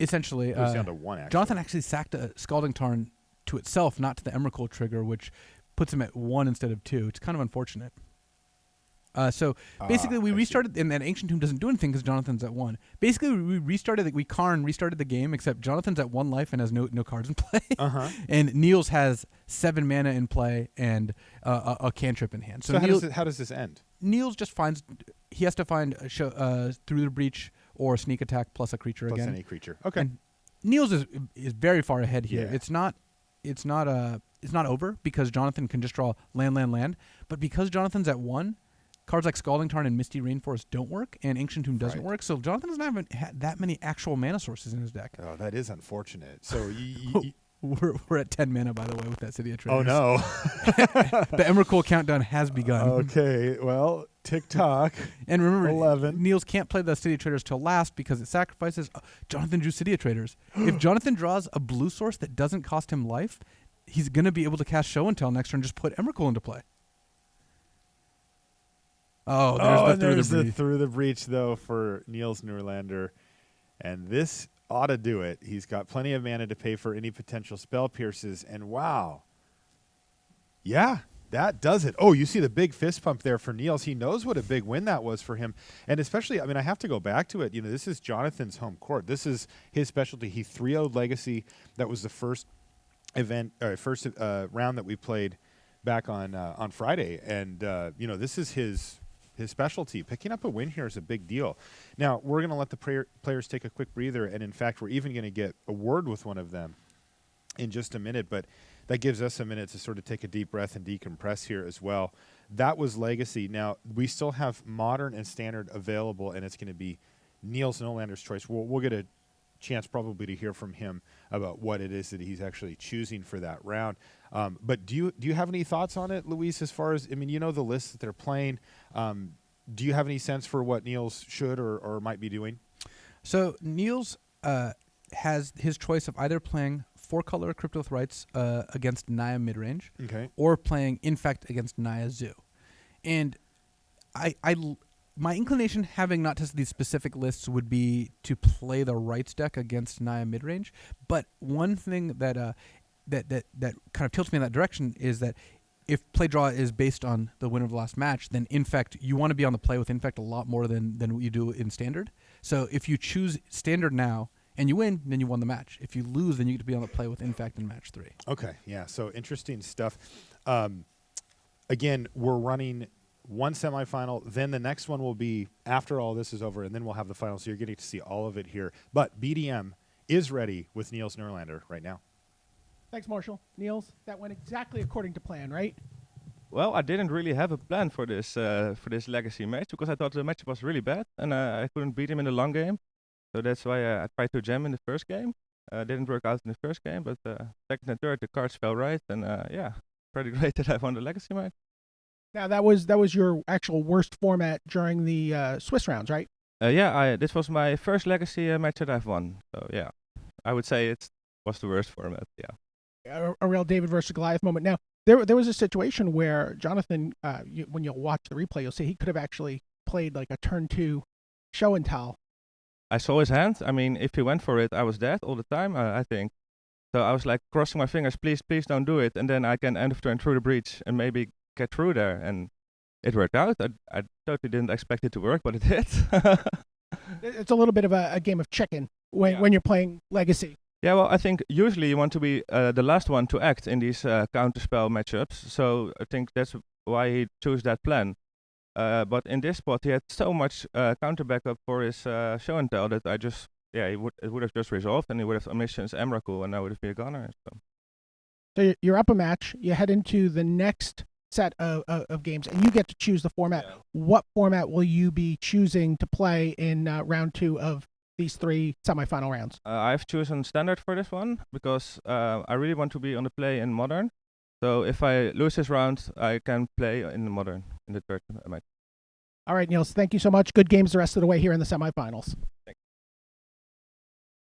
Essentially, it goes down to 1. Actually. Jonathan actually sacked a Scalding Tarn to itself, not to the Emrakul trigger, which puts him at 1 instead of 2. It's kind of unfortunate. So basically, we restarted, and that Ancient Tomb doesn't do anything because Jonathan's at 1. Basically, we restarted the game, except Jonathan's at 1 life and has no cards in play. And Niels has 7 mana in play and a cantrip in hand. So how does this end? Niels just he has to find Through the Breach or Sneak Attack plus a creature plus again. Any creature. Okay. And Niels is very far ahead here. Yeah. It's not over because Jonathan can just draw land, but because Jonathan's at 1, cards like Scalding Tarn and Misty Rainforest don't work, and Ancient Tomb doesn't work. So Jonathan doesn't have that many actual mana sources in his deck. Oh, that is unfortunate. So we're at 10 mana, by the way, with that City of Traders. Oh no, the Emrakul countdown has begun. Okay, well, tick-tock. And remember, 11. Niels can't play the City of Traders till last because it sacrifices. Jonathan drew City of Traders. If Jonathan draws a blue source that doesn't cost him life, he's going to be able to cast Show and Tell next turn and just put Emrakul into play. Oh, there's the Through the Breach, though, for Niels Norlander. And this ought to do it. He's got plenty of mana to pay for any potential Spell Pierces. And wow. Yeah, that does it. Oh, you see the big fist pump there for Niels. He knows what a big win that was for him. And especially, I mean, I have to go back to it. You know, this is Jonathan's home court. This is his specialty. He 3-0'd Legacy. That was the first first round that we played back on Friday, and this is his specialty. Picking up a win here is a big deal. Now we're going to let the players take a quick breather, and in fact, we're even going to get a word with one of them in just a minute. But that gives us a minute to sort of take a deep breath and decompress here as well. That was Legacy. Now we still have Modern and Standard available, and it's going to be Niels Nolander's choice. We'll get a chance probably to hear from him about what it is that he's actually choosing for that round. But do you have any thoughts on it, Luis, as far as, I mean, the list that they're playing. Do you have any sense for what Niels should or might be doing? So Niels has his choice of either playing 4-color Cryptolith Rights against Naya midrange, or playing Infect against Naya Zoo. And my inclination, having not tested these specific lists, would be to play the Rights deck against Naya midrange. But one thing that that kind of tilts me in that direction is that if play draw is based on the winner of the last match, then Infect, you want to be on the play with Infect a lot more than what you do in Standard. So if you choose Standard now and you win, then you won the match. If you lose, then you get to be on the play with Infect in match 3. Okay, yeah. So interesting stuff. Again, we're running one semifinal, then the next one will be after all this is over, and then we'll have the final. So you're getting to see all of it here. But BDM is ready with Niels Norlander right now. Thanks, Marshall. Niels, that went exactly according to plan, right? Well, I didn't really have a plan for this Legacy match because I thought the match was really bad and I couldn't beat him in the long game. So that's why I tried to jam in the first game. Didn't work out in the first game, but second and third the cards fell right, and pretty great that I won the Legacy match. Now that was your actual worst format during the Swiss rounds, right? This was my first Legacy match that I've won. So yeah, I would say it was the worst format. Yeah. A real David versus Goliath moment. Now there was a situation where Jonathan, when you'll watch the replay, you'll see he could have actually played like a turn 2 show and tell. I saw his hand. I mean, if he went for it, I was dead all the time, I think. So I was like crossing my fingers, please don't do it. And then I can end of turn through the breach and maybe get through there. And it worked out. I totally didn't expect it to work, but it did. It's a little bit of a game of chicken when you're playing Legacy. Yeah, well, I think usually you want to be the last one to act in these counterspell matchups. So I think that's why he chose that plan. But in this spot, he had so much counter backup for his show and tell that it would have just resolved, and he would have Omniscience Emrakul, and I would have been a gunner. So you're up a match. You head into the next set of games, and you get to choose the format. Yeah. What format will you be choosing to play in round 2 of these 3 semifinal rounds? I've chosen Standard for this one because I really want to be on the play in Modern. So if I lose this round, I can play in the Modern in the third match. All right, Niels, thank you so much. Good games the rest of the way here in the semifinals. Thanks.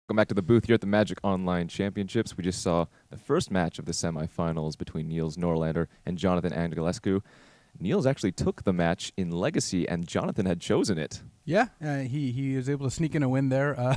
Welcome back to the booth here at the Magic Online Championships. We just saw the first match of the semifinals between Niels Norlander and Jonathan Angelescu. Niels actually took the match in Legacy, and Jonathan had chosen it. Yeah, he was able to sneak in a win there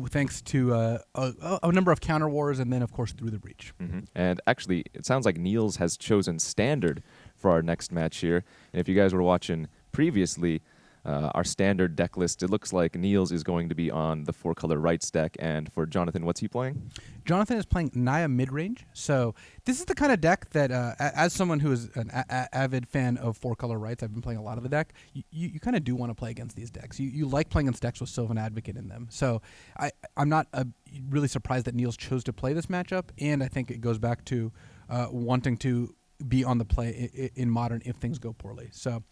thanks to a number of counter wars and then, of course, through the breach. Mm-hmm. And actually, it sounds like Niels has chosen Standard for our next match here. And if you guys were watching previously, our Standard deck list, it looks like Niels is going to be on the 4-color Rights deck. And for Jonathan, what's he playing? Jonathan is playing Naya midrange. So this is the kind of deck that, as someone who is an avid fan of 4-color Rights, I've been playing a lot of the deck, you kind of do want to play against these decks. You like playing against decks with Sylvan Advocate in them. So I'm not really surprised that Niels chose to play this matchup, and I think it goes back to wanting to be on the play in Modern if things go poorly. So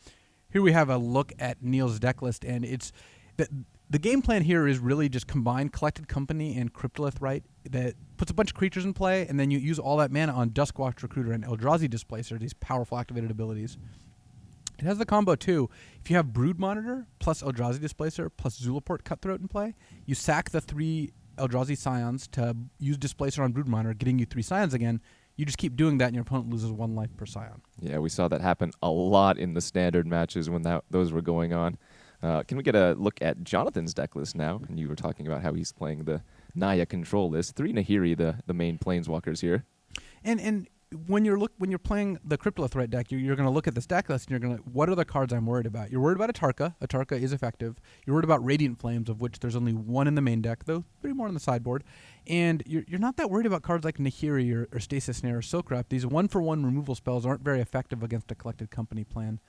here we have a look at Niels' deck list, and it's the game plan here is really just combine Collected Company and Cryptolith Right that puts a bunch of creatures in play, and then you use all that mana on Duskwatch Recruiter and Eldrazi Displacer, these powerful activated abilities. It has the combo too. If you have Brood Monitor plus Eldrazi Displacer plus Zulaport Cutthroat in play, you sack the 3 Eldrazi Scions to use Displacer on Brood Monitor, getting you 3 Scions again. You just keep doing that, and your opponent loses 1 life per Scion. Yeah, we saw that happen a lot in the Standard matches when those were going on. Can we get a look at Jonathan's deck list now? And you were talking about how he's playing the Naya control list. 3 Nahiri, the main planeswalkers here. And when you're playing the Cryptolith Right deck, you're going to look at this deck list and you're going to, what are the cards I'm worried about? You're worried about Atarka. Atarka is effective. You're worried about Radiant Flames, of which there's only one in the main deck, though 3 more on the sideboard. And you're not that worried about cards like Nahiri or Stasis Snare or Silk Wrap. These 1-for-1 removal spells aren't very effective against a Collected Company plan.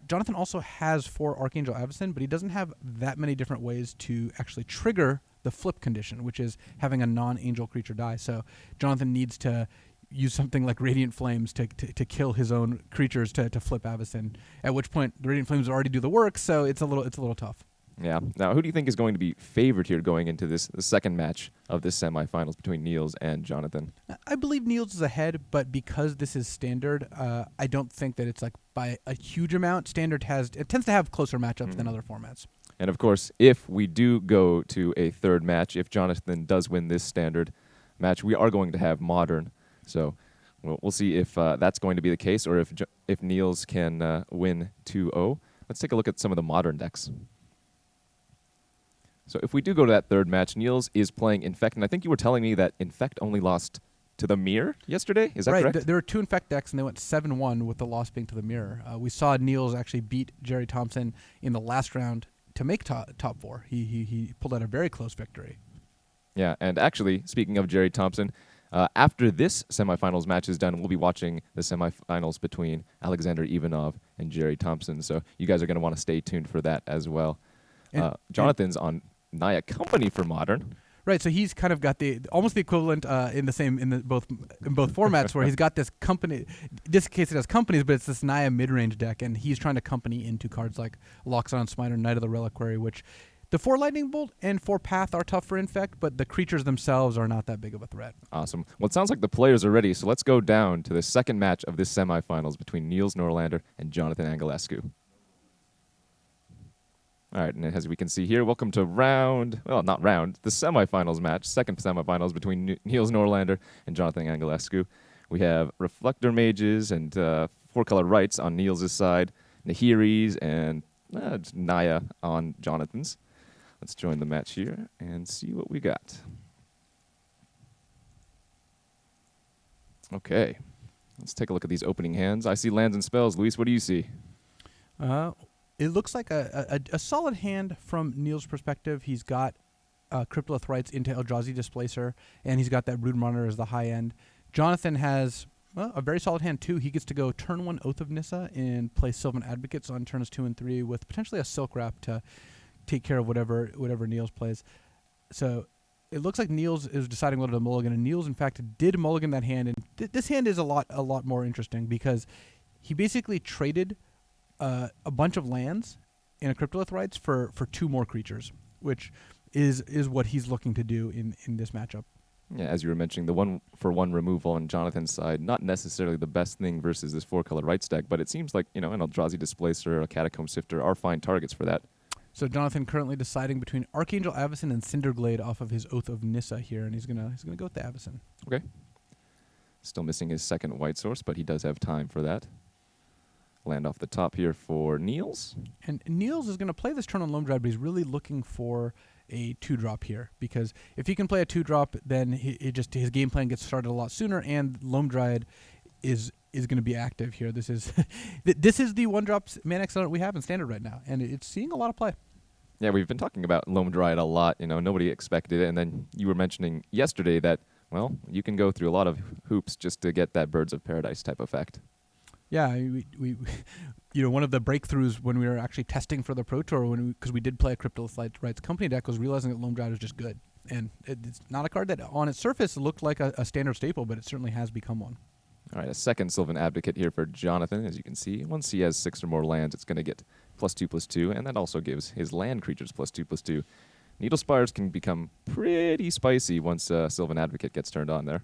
Jonathan also has 4 Archangel Avacyn, but he doesn't have that many different ways to actually trigger the flip condition, which is having a non-angel creature die. So Jonathan needs to use something like Radiant Flames to kill his own creatures to flip Avacyn, at which point the Radiant Flames already do the work, so it's a little tough. Yeah. Now, who do you think is going to be favored here going into the second match of this semifinals between Niels and Jonathan? I believe Niels is ahead, but because this is standard, I don't think that it's like by a huge amount. Standard tends to have closer matchups than other formats. And of course, if we do go to a third match, if Jonathan does win this standard match, we are going to have modern. So we'll see if that's going to be the case, or if Niels can win 2-0. Let's take a look at some of the modern decks. So if we do go to that third match, Niels is playing Infect, and I think you were telling me that Infect only lost to the Mirror yesterday. Is that right? correct? There were 2 Infect decks, and they went 7-1 with the loss being to the Mirror. We saw Niels actually beat Jerry Thompson in the last round to make top 4. He pulled out a very close victory. Yeah, and actually, speaking of Jerry Thompson, after this semifinals match is done, we'll be watching the semifinals between Alexander Ivanov and Jerry Thompson. So you guys are going to want to stay tuned for that as well. Jonathan's on Naya Company for Modern. Right, so he's kind of got almost the equivalent in both formats, where he's got this company. This case it has companies, but it's this Naya mid-range deck, and he's trying to company into cards like Loxodon Smiter, Knight of the Reliquary, which the 4 Lightning Bolt and 4 Path are tough for Infect, but the creatures themselves are not that big of a threat. Awesome. Well, it sounds like the players are ready, so let's go down to the second match of this semifinals between Niels Norlander and Jonathan Angelescu. All right, and as we can see here, welcome to the semifinals match, second semifinals between Niels Norlander and Jonathan Angelescu. We have Reflector Mages and 4-color Rights on Niels' side, Nahiris and Naya on Jonathan's. Let's join the match here and see what we got. Okay, let's take a look at these opening hands. I see lands and spells. Luis, what do you see? It looks like a solid hand from Niels' perspective. He's got Cryptolith Rights into Eldrazi Displacer, and he's got that Brood Monitor as the high end. Jonathan has a very solid hand, too. He gets to go turn 1 Oath of Nissa and play Sylvan Advocates on turns 2 and 3 with potentially a Silk Wrap to take care of whatever Niels plays. So it looks like Niels is deciding whether to mulligan, and Niels, in fact, did mulligan that hand. And this hand is a lot more interesting because he basically traded a bunch of lands in a Cryptolith Rights for 2 more creatures, which is what he's looking to do in this matchup. Yeah, as you were mentioning, the 1-for-1 removal on Jonathan's side, not necessarily the best thing versus this 4-color Rights deck, but it seems like, an Eldrazi Displacer or a Catacomb Sifter are fine targets for that. So Jonathan currently deciding between Archangel Avacyn and Cinderglade off of his Oath of Nissa here, and he's gonna go with the Avacyn. Okay. Still missing his second white source, but he does have time for that. Land off the top here for Niels. And Niels is going to play this turn on Loam Drive, but he's really looking for a 2-drop here, because if he can play a 2-drop, then his game plan gets started a lot sooner, and Loam Dryad is going to be active here. This is this is the 1-drop mana accelerant we have in Standard right now, and it's seeing a lot of play. Yeah, we've been talking about Loam Dryad a lot. Nobody expected it, and then you were mentioning yesterday that, well, you can go through a lot of hoops just to get that Birds of Paradise type effect. Yeah, we one of the breakthroughs when we were actually testing for the Pro Tour, because we did play a Cryptolith Rights company deck, was realizing that Loam Dryad was just good. And it's not a card that on its surface looked like a standard staple, but it certainly has become one. All right, a second Sylvan Advocate here for Jonathan, as you can see. Once he has 6 or more lands, it's going to get +2/+2, and that also gives his land creatures +2/+2. Needle Spires can become pretty spicy once Sylvan Advocate gets turned on there.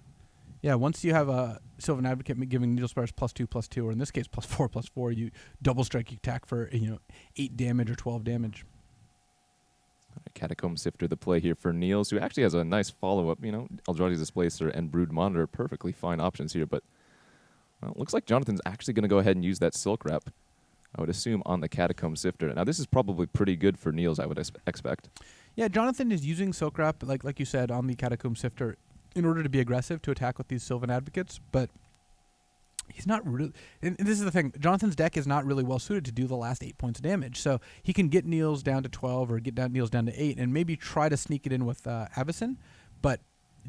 Yeah, once you have a Sylvan Advocate giving Needle Spires +2/+2, or in this case +4/+4, you double strike attack for 8 damage or 12 damage. Catacomb Sifter the play here for Niels, who actually has a nice follow-up. Eldrazi Displacer and Brood Monitor, perfectly fine options here, but it looks like Jonathan's actually going to go ahead and use that Silk Wrap, I would assume, on the Catacomb Sifter. Now, this is probably pretty good for Niels, I would expect. Yeah, Jonathan is using Silk Wrap, like you said, on the Catacomb Sifter in order to be aggressive to attack with these Sylvan Advocates, but he's not really. And this is the thing. Jonathan's deck is not really well suited to do the last 8 points of damage. So he can get Niels down to 12 or get Niels down to 8, and maybe try to sneak it in with Avacyn. But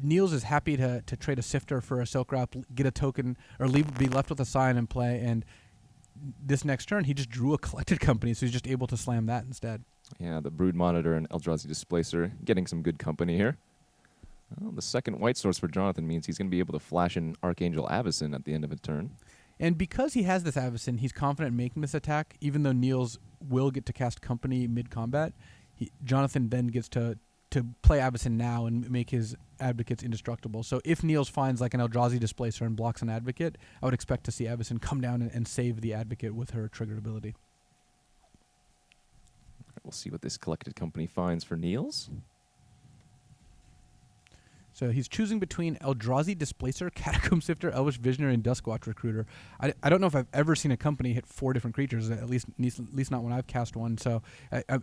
Niels is happy to trade a Sifter for a Silk Wrap, get a token, or be left with a Scion in play. And this next turn, he just drew a Collected Company, so he's just able to slam that instead. Yeah, the Brood Monitor and Eldrazi Displacer getting some good company here. Well, the second white source for Jonathan means he's going to be able to flash in Archangel Avacyn at the end of a turn. And because he has this Avacyn, he's confident in making this attack, even though Niels will get to cast Company mid-combat. Jonathan then gets to play Avacyn now and make his Advocates indestructible. So if Niels finds like an Eldrazi Displacer and blocks an Advocate, I would expect to see Avacyn come down and save the Advocate with her triggered ability. We'll see what this Collected Company finds for Niels. So he's choosing between Eldrazi Displacer, Catacomb Sifter, Elvish Visionary, and Duskwatch Recruiter. I don't know if I've ever seen a company hit 4 different creatures, at least not when I've cast one. So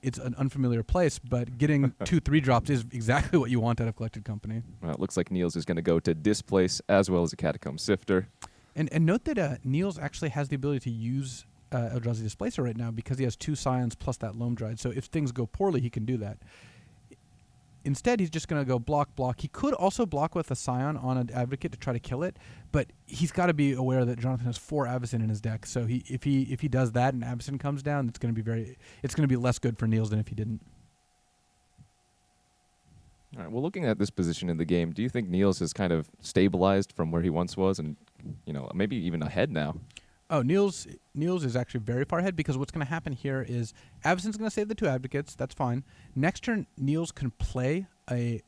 it's an unfamiliar place, but getting 2/3 drops is exactly what you want out of Collected Company. Well, it looks like Niels is going to go to Displace as well as a Catacomb Sifter. And note that Niels actually has the ability to use Eldrazi Displacer right now because he has 2 Scions plus that Loam Dried. So if things go poorly, he can do that. Instead, he's just going to go block. He could also block with a Scion on an Advocate to try to kill it, but he's got to be aware that Jonathan has 4 Avacyn in his deck. So if he does that and Avacyn comes down, it's going to be less good for Niels than if he didn't. All right. Well, looking at this position in the game, do you think Niels has kind of stabilized from where he once was, and maybe even ahead now? Oh, Niels is actually very far ahead because what's going to happen here is Avacyn's going to save the 2 Advocates. That's fine. Next turn, Niels can play a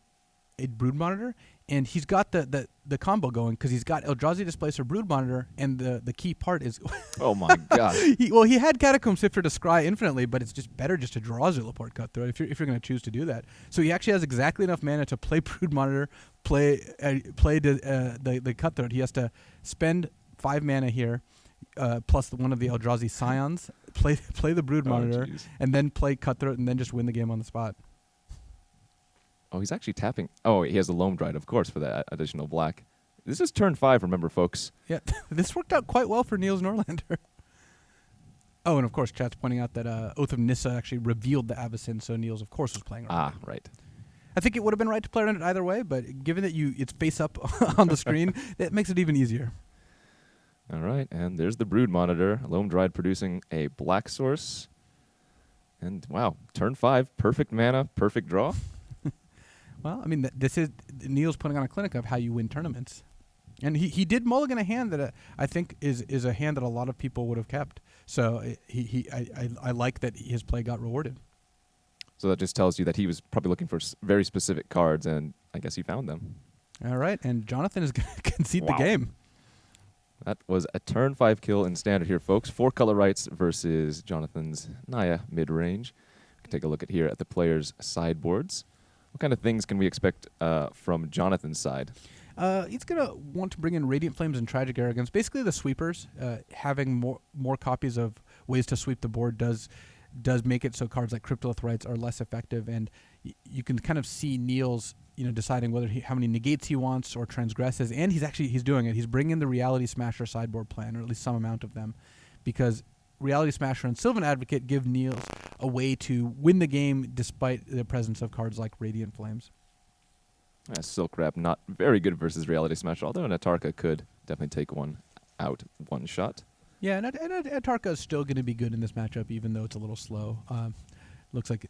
Brood Monitor, and he's got the combo going because he's got Eldrazi Displacer, Brood Monitor, and the key part is... Oh, my God. He had Catacomb Sifter to scry infinitely, but it's just better just to draw Zulaport Cutthroat if you're going to choose to do that. So he actually has exactly enough mana to play Brood Monitor, play the Cutthroat. He has to spend 5 mana here, plus one of the Eldrazi Scions, play the Brood Monitor, and then play Cutthroat, and then just win the game on the spot. Oh, he's actually tapping. Oh, he has a Loam Dried, of course, for that additional black. This is turn 5, remember, folks. Yeah, this worked out quite well for Niels Norlander. Oh, and of course, chat's pointing out that Oath of Nissa actually revealed the Avacyn, so Niels, of course, was playing around. Ah, right. I think it would have been right to play around it either way, but given that it's face up on the screen, it makes it even easier. All right, and there's the Brood Monitor. Loam Dried producing a black source. And, wow, turn 5, perfect mana, perfect draw. Well, I mean, this is Niels putting on a clinic of how you win tournaments. And he did mulligan a hand that I think is a hand that a lot of people would have kept. So I like that his play got rewarded. So that just tells you that he was probably looking for very specific cards, and I guess he found them. All right, and Jonathan is going to concede the game. That was a turn 5 kill in Standard here, folks. 4 color rights versus Jonathan's Naya mid-range. We can take a look here at the players' sideboards. What kind of things can we expect from Jonathan's side? He's going to want to bring in Radiant Flames and Tragic Arrogance. Basically, the sweepers, having more copies of ways to sweep the board does make it so cards like Cryptolith Rites are less effective, and you can kind of see Niels, deciding how many negates he wants or transgresses, and he's doing it. He's bringing the Reality Smasher sideboard plan, or at least some amount of them, because Reality Smasher and Sylvan Advocate give Niels a way to win the game despite the presence of cards like Radiant Flames. Silk Wrap not very good versus Reality Smasher, although Natarka could definitely take one out one shot. Yeah, and Natarka is still going to be good in this matchup, even though it's a little slow. Looks like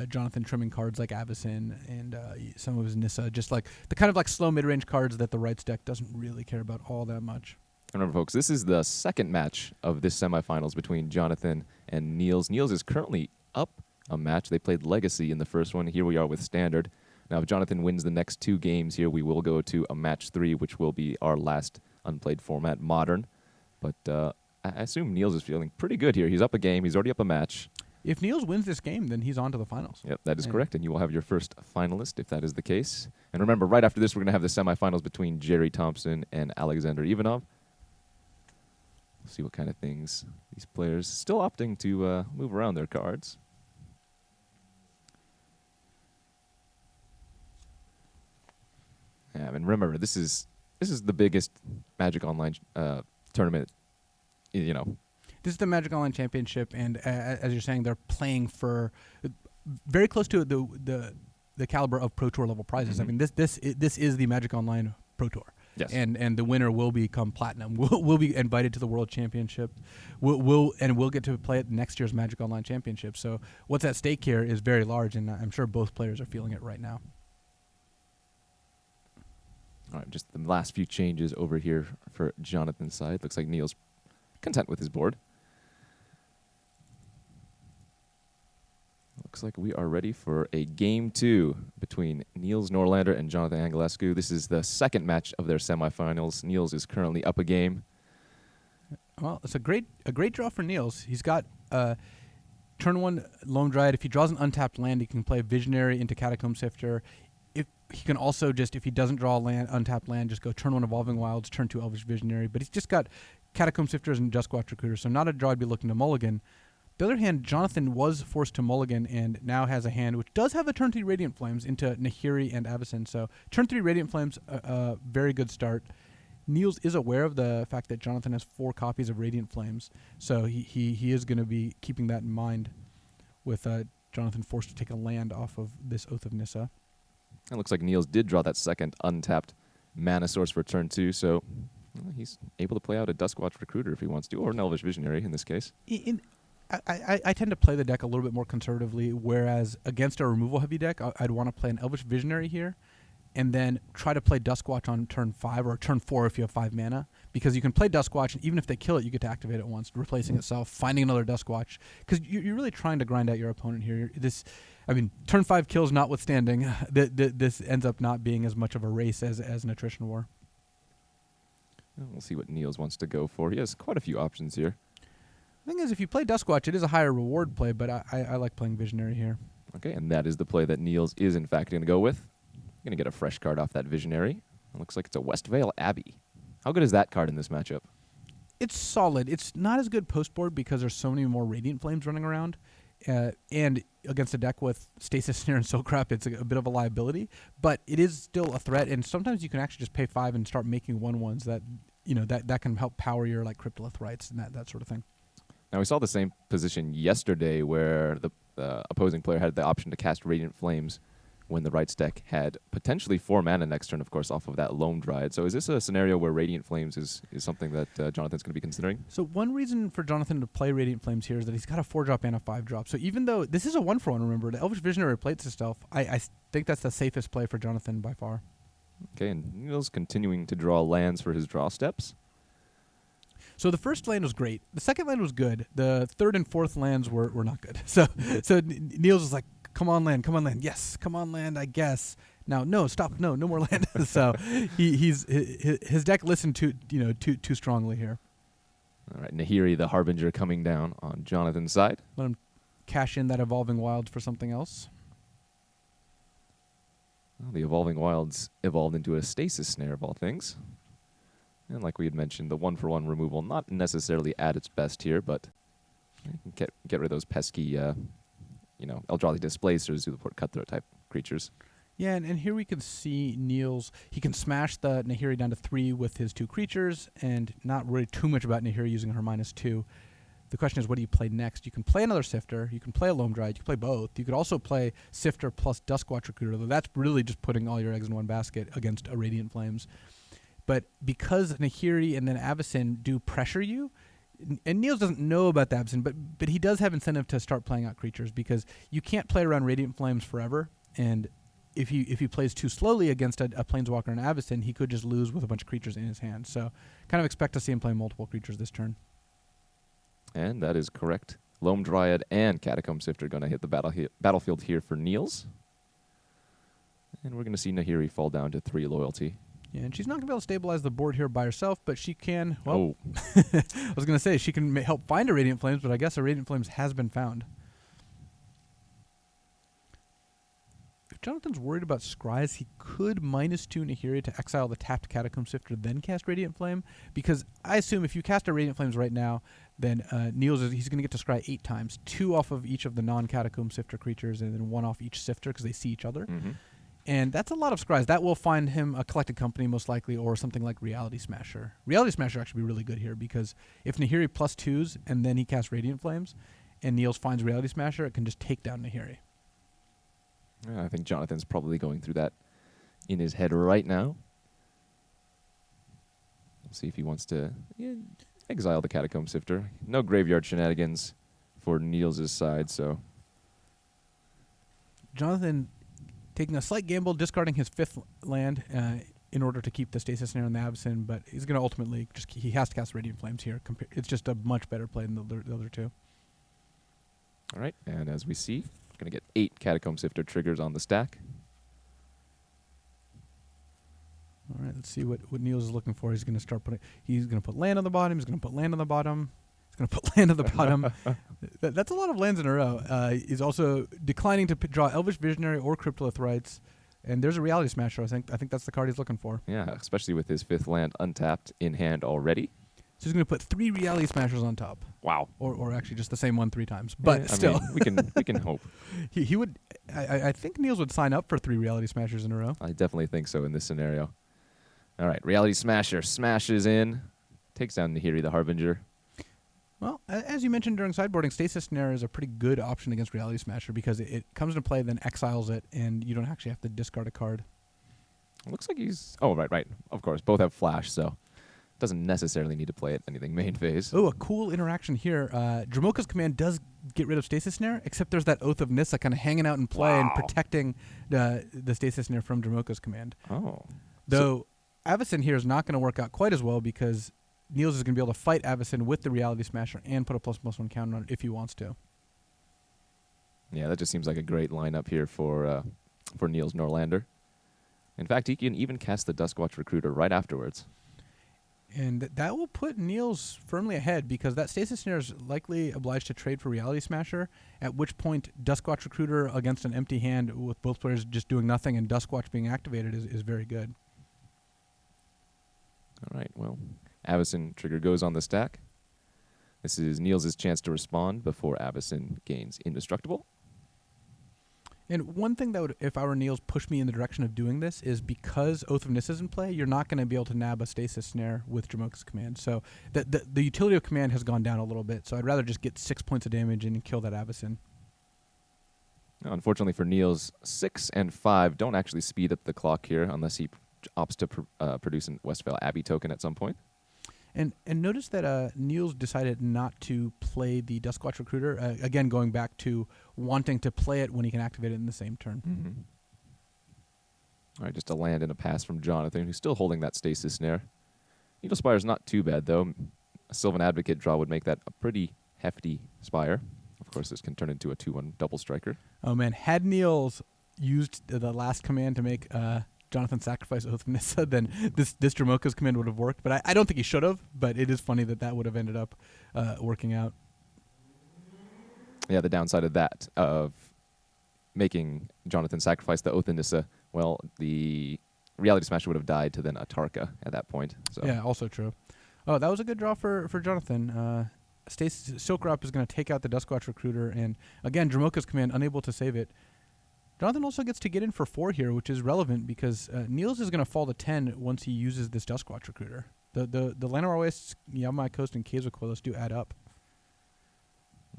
Jonathan trimming cards like Avacyn and some of his Nissa, just like the kind of like slow mid-range cards that the Rights deck doesn't really care about all that much. Remember, folks, this is the second match of this semifinals between Jonathan and Niels. Niels is currently up a match. They played Legacy in the first one. Here we are with Standard. Now, if Jonathan wins the next 2 games here, we will go to a match 3, which will be our last unplayed format, Modern. But I assume Niels is feeling pretty good here. He's up a game. He's already up a match. If Niels wins this game, then he's on to the finals. Yep, that is correct, and you will have your first finalist if that is the case. And remember, right after this, we're going to have the semifinals between Jerry Thompson and Alexander Ivanov. We'll see what kind of things these players still opting to move around their cards. Yeah, and remember, this is the biggest Magic Online tournament, you know. This is the Magic Online Championship, and as you're saying, they're playing for very close to the caliber of Pro Tour level prizes. I mean, this is the Magic Online Pro Tour. Yes. And the winner will become platinum. Will be invited to the World Championship. We'll get to play at next year's Magic Online Championship. So what's at stake here is very large, and I'm sure both players are feeling it right now. All right, just the last few changes over here for Jonathan's side. Looks like Neil's content with his board. Looks like we are ready for a game 2 between Niels Norlander and Jonathan Angelescu. This is the second match of their semifinals. Niels is currently up a game. Well, it's a great draw for Niels. He's got turn 1 Lone Dryad. If he draws an untapped land, he can play Visionary into Catacomb Sifter. If he can also just, if he doesn't draw a land, untapped land, just go turn 1 Evolving Wilds, turn 2 Elvish Visionary. But he's just got Catacomb Sifters and Duskwatch Recruiter, so not a draw I'd be looking to mulligan. The other hand, Jonathan was forced to mulligan and now has a hand which does have a turn 3 Radiant Flames into Nahiri and Avacyn. So turn 3 Radiant Flames, very good start. Niels is aware of the fact that Jonathan has 4 copies of Radiant Flames, so he is going to be keeping that in mind with Jonathan forced to take a land off of this Oath of Nissa. It looks like Niels did draw that second untapped mana source for turn 2, so he's able to play out a Duskwatch Recruiter if he wants to, or an Elvish Visionary in this case. I tend to play the deck a little bit more conservatively, whereas against a removal-heavy deck, I'd want to play an Elvish Visionary here, and then try to play Duskwatch on turn 5 or turn 4 if you have 5 mana, because you can play Duskwatch, and even if they kill it, you get to activate it once, replacing itself, finding another Duskwatch, because you're really trying to grind out your opponent here. Turn 5 kills notwithstanding, this ends up not being as much of a race as an attrition war. We'll see what Niels wants to go for. He has quite a few options here. The thing is, if you play Duskwatch, it is a higher reward play, but I like playing Visionary here. Okay, and that is the play that Niels is in fact going to go with. Going to get a fresh card off that Visionary. It looks like it's a Westvale Abbey. How good is that card in this matchup? It's solid. It's not as good post-board because there's so many more Radiant Flames running around. And against a deck with Stasis Snare and Soulcrap, it's a bit of a liability. But it is still a threat, and sometimes you can actually just pay 5 and start making 1/1s that can help power your like Cryptolith Rights and that sort of thing. Now, we saw the same position yesterday where the opposing player had the option to cast Radiant Flames when the Rights deck had potentially 4 mana next turn, of course, off of that Lone Dryad. So is this a scenario where Radiant Flames is something that Jonathan's going to be considering? So one reason for Jonathan to play Radiant Flames here is that he's got a 4-drop and a 5-drop. So even though this is a 1-for-1, remember, the Elvish Visionary replaces itself, I think that's the safest play for Jonathan by far. Okay, and Niels continuing to draw lands for his draw steps. So the first land was great. The second land was good. The third and fourth lands were not good. So Niels was like, come on land. Yes, come on land, I guess. Now, no, stop. No more land. So his deck listened too strongly here. All right, Nahiri, the Harbinger, coming down on Jonathan's side. Let him cash in that Evolving Wilds for something else. Well, the Evolving Wilds evolved into a Stasis Snare of all things. And like we had mentioned, the 1-for-1 removal not necessarily at its best here, but you can get rid of those pesky, Eldrazi Displacers, Zulaport Cutthroat type creatures. Yeah, and here we can see Niels. He can smash the Nahiri down to 3 with his 2 creatures, and not really too much about Nahiri using her -2. The question is, what do you play next? You can play another Sifter. You can play a Lone Dryad. You can play both. You could also play Sifter plus Duskwatch Recruiter, though that's really just putting all your eggs in one basket against a Radiant Flames. But because Nahiri and then Avacyn do pressure you, and Niels doesn't know about the Avacyn, but he does have incentive to start playing out creatures because you can't play around Radiant Flames forever. And if he plays too slowly against a Planeswalker and Avacyn, he could just lose with a bunch of creatures in his hand. So kind of expect to see him play multiple creatures this turn. And that is correct. Lone Dryad and Catacomb Sifter going to hit the battlefield here for Niels. And we're going to see Nahiri fall down to 3 loyalty. Yeah, and she's not going to be able to stabilize the board here by herself, but she can, Oh. I was going to say she can help find a Radiant Flames, but I guess a Radiant Flames has been found. If Jonathan's worried about Scries, he could -2 Nahiri to exile the tapped Catacomb Sifter, then cast Radiant Flame, because I assume if you cast a Radiant Flames right now, then Niels, he's going to get to scry 8 times, 2 off of each of the non-Catacomb Sifter creatures, and then 1 off each Sifter, because they see each other. Mm-hmm. And that's a lot of scries. That will find him a collected company most likely, or something like Reality Smasher. Reality Smasher actually be really good here because if Nahiri plus 2s and then he casts Radiant Flames and Niels finds Reality Smasher, it can just take down Nahiri. Yeah, I think Jonathan's probably going through that in his head right now. We'll see if he wants to exile the Catacomb Sifter. No graveyard shenanigans for Niels' side, so... Jonathan taking a slight gamble, discarding his 5th land in order to keep the Stasis Snare on the Avacyn, but he's going to ultimately he has to cast Radiant Flames here. It's just a much better play than the other two. All right, and as we see, we're going to get 8 Catacomb Sifter triggers on the stack. All right, let's see what Niels is looking for. He's going to put land on the bottom. He's going to put land on the bottom. He's going to put land on the bottom. That's a lot of lands in a row. He's also declining to draw Elvish Visionary or Cryptolith Rites. And there's a Reality Smasher. I think that's the card he's looking for. Yeah, especially with his 5th land untapped in hand already. So he's going to put 3 Reality Smashers on top. Wow. Or actually just the same one 3 times. But I still. mean, we can hope. He would. I think Niels would sign up for 3 Reality Smashers in a row. I definitely think so in this scenario. All right, Reality Smasher smashes in, takes down Nahiri the Harbinger. Well, as you mentioned during sideboarding, Stasis Snare is a pretty good option against Reality Smasher because it comes into play, then exiles it, and you don't actually have to discard a card. Looks like he's... Oh, right. Of course, both have flash, so doesn't necessarily need to play it anything main phase. Oh, a cool interaction here. Dramoka's Command does get rid of Stasis Snare, except there's that Oath of Nissa kind of hanging out in play and protecting the Stasis Snare from Dramoka's Command. Oh. Though Avacyn here is not going to work out quite as well because Niels is going to be able to fight Avacyn with the Reality Smasher and put a ++1 counter on it if he wants to. Yeah, that just seems like a great lineup here for Niels Norlander. In fact, he can even cast the Duskwatch Recruiter right afterwards. And that will put Niels firmly ahead because that Stasis Snare is likely obliged to trade for Reality Smasher, at which point Duskwatch Recruiter against an empty hand with both players just doing nothing and Duskwatch being activated is very good. All right, well, Avacyn trigger goes on the stack. This is Niels' chance to respond before Avacyn gains Indestructible. And one thing that would, if I were Niels, push me in the direction of doing this is because Oath of Nissa is in play, you're not going to be able to nab a Stasis Snare with Dramoka's Command. So the utility of Command has gone down a little bit, so I'd rather just get 6 points of damage and kill that Avacyn. Unfortunately for Niels, 6 and 5 don't actually speed up the clock here unless he opts to produce an Westvale Abbey token at some point. And notice that Niels decided not to play the Duskwatch Recruiter, again going back to wanting to play it when he can activate it in the same turn. Mm-hmm. All right, just a land and a pass from Jonathan, who's still holding that Stasis Snare. Needle Spire's not too bad, though. A Sylvan Advocate draw would make that a pretty hefty Spire. Of course, this can turn into a 2/1 double striker. Oh, man. Had Niels used the last command to make Jonathan sacrifice Oath of Nissa, then this Dramoka's command would have worked. But I don't think he should have, but it is funny that would have ended up working out. Yeah, the downside of that, of making Jonathan sacrifice the Oath of Nissa, well, the Reality Smasher would have died to then Atarka at that point. So. Yeah, also true. Oh, that was a good draw for Jonathan. Silkrop is going to take out the Duskwatch Recruiter, and again, Dramoka's command unable to save it. Jonathan also gets to get in for 4 here, which is relevant because Niels is going to fall to 10 once he uses this Duskwatch Recruiter. The Llanowar Wastes, Yamai Coast, and Caves of Koilos do add up.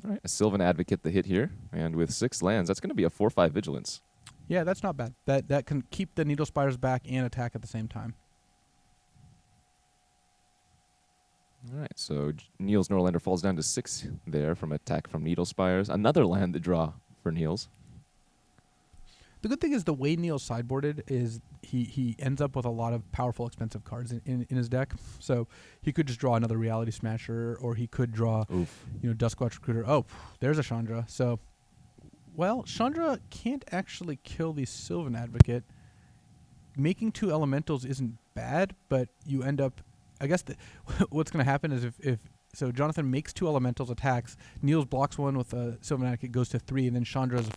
All right, a Sylvan Advocate the hit here, and with 6 lands, that's going to be a 4/5 Vigilance. Yeah, that's not bad. That can keep the Needle Spires back and attack at the same time. All right, so Niels Norlander falls down to 6 there from attack from Needle Spires. Another land to draw for Niels. The good thing is the way Niels sideboarded is he ends up with a lot of powerful, expensive cards in his deck. So he could just draw another Reality Smasher, or he could draw, Duskwatch Recruiter. Oh, there's a Chandra. So, well, Chandra can't actually kill the Sylvan Advocate. Making 2 elementals isn't bad, but you end up, I guess what's going to happen is if so Jonathan makes 2 elementals, attacks, Niels blocks one with a Sylvan Advocate, goes to 3, and then Chandra's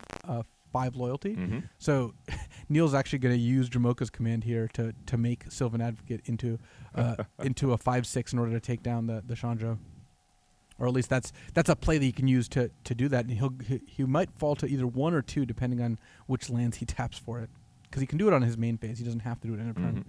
5 loyalty. Mm-hmm. So Niels actually going to use Dramoka's command here to make Sylvan Advocate into into a 5/6 in order to take down the Chandra. Or at least that's a play that he can use to do that, and he might fall to either 1 or 2 depending on which lands he taps for it. because he can do it on his main phase. He doesn't have to do it in a turn. Mhm.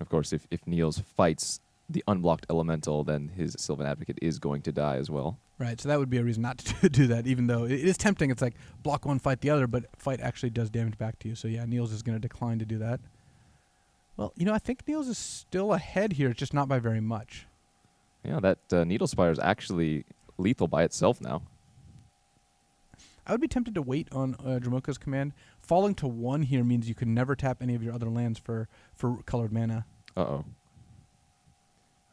Of course, if Niels fights the unblocked elemental, then his Sylvan Advocate is going to die as well. Right, so that would be a reason not to do that, even though it is tempting. It's like block one, fight the other, but fight actually does damage back to you. So yeah, Niels is going to decline to do that. Well, I think Niels is still ahead here, just not by very much. Yeah, that Needle Spire is actually lethal by itself now. I would be tempted to wait on Dromoka's command. Falling to 1 here means you can never tap any of your other lands for colored mana. Uh-oh.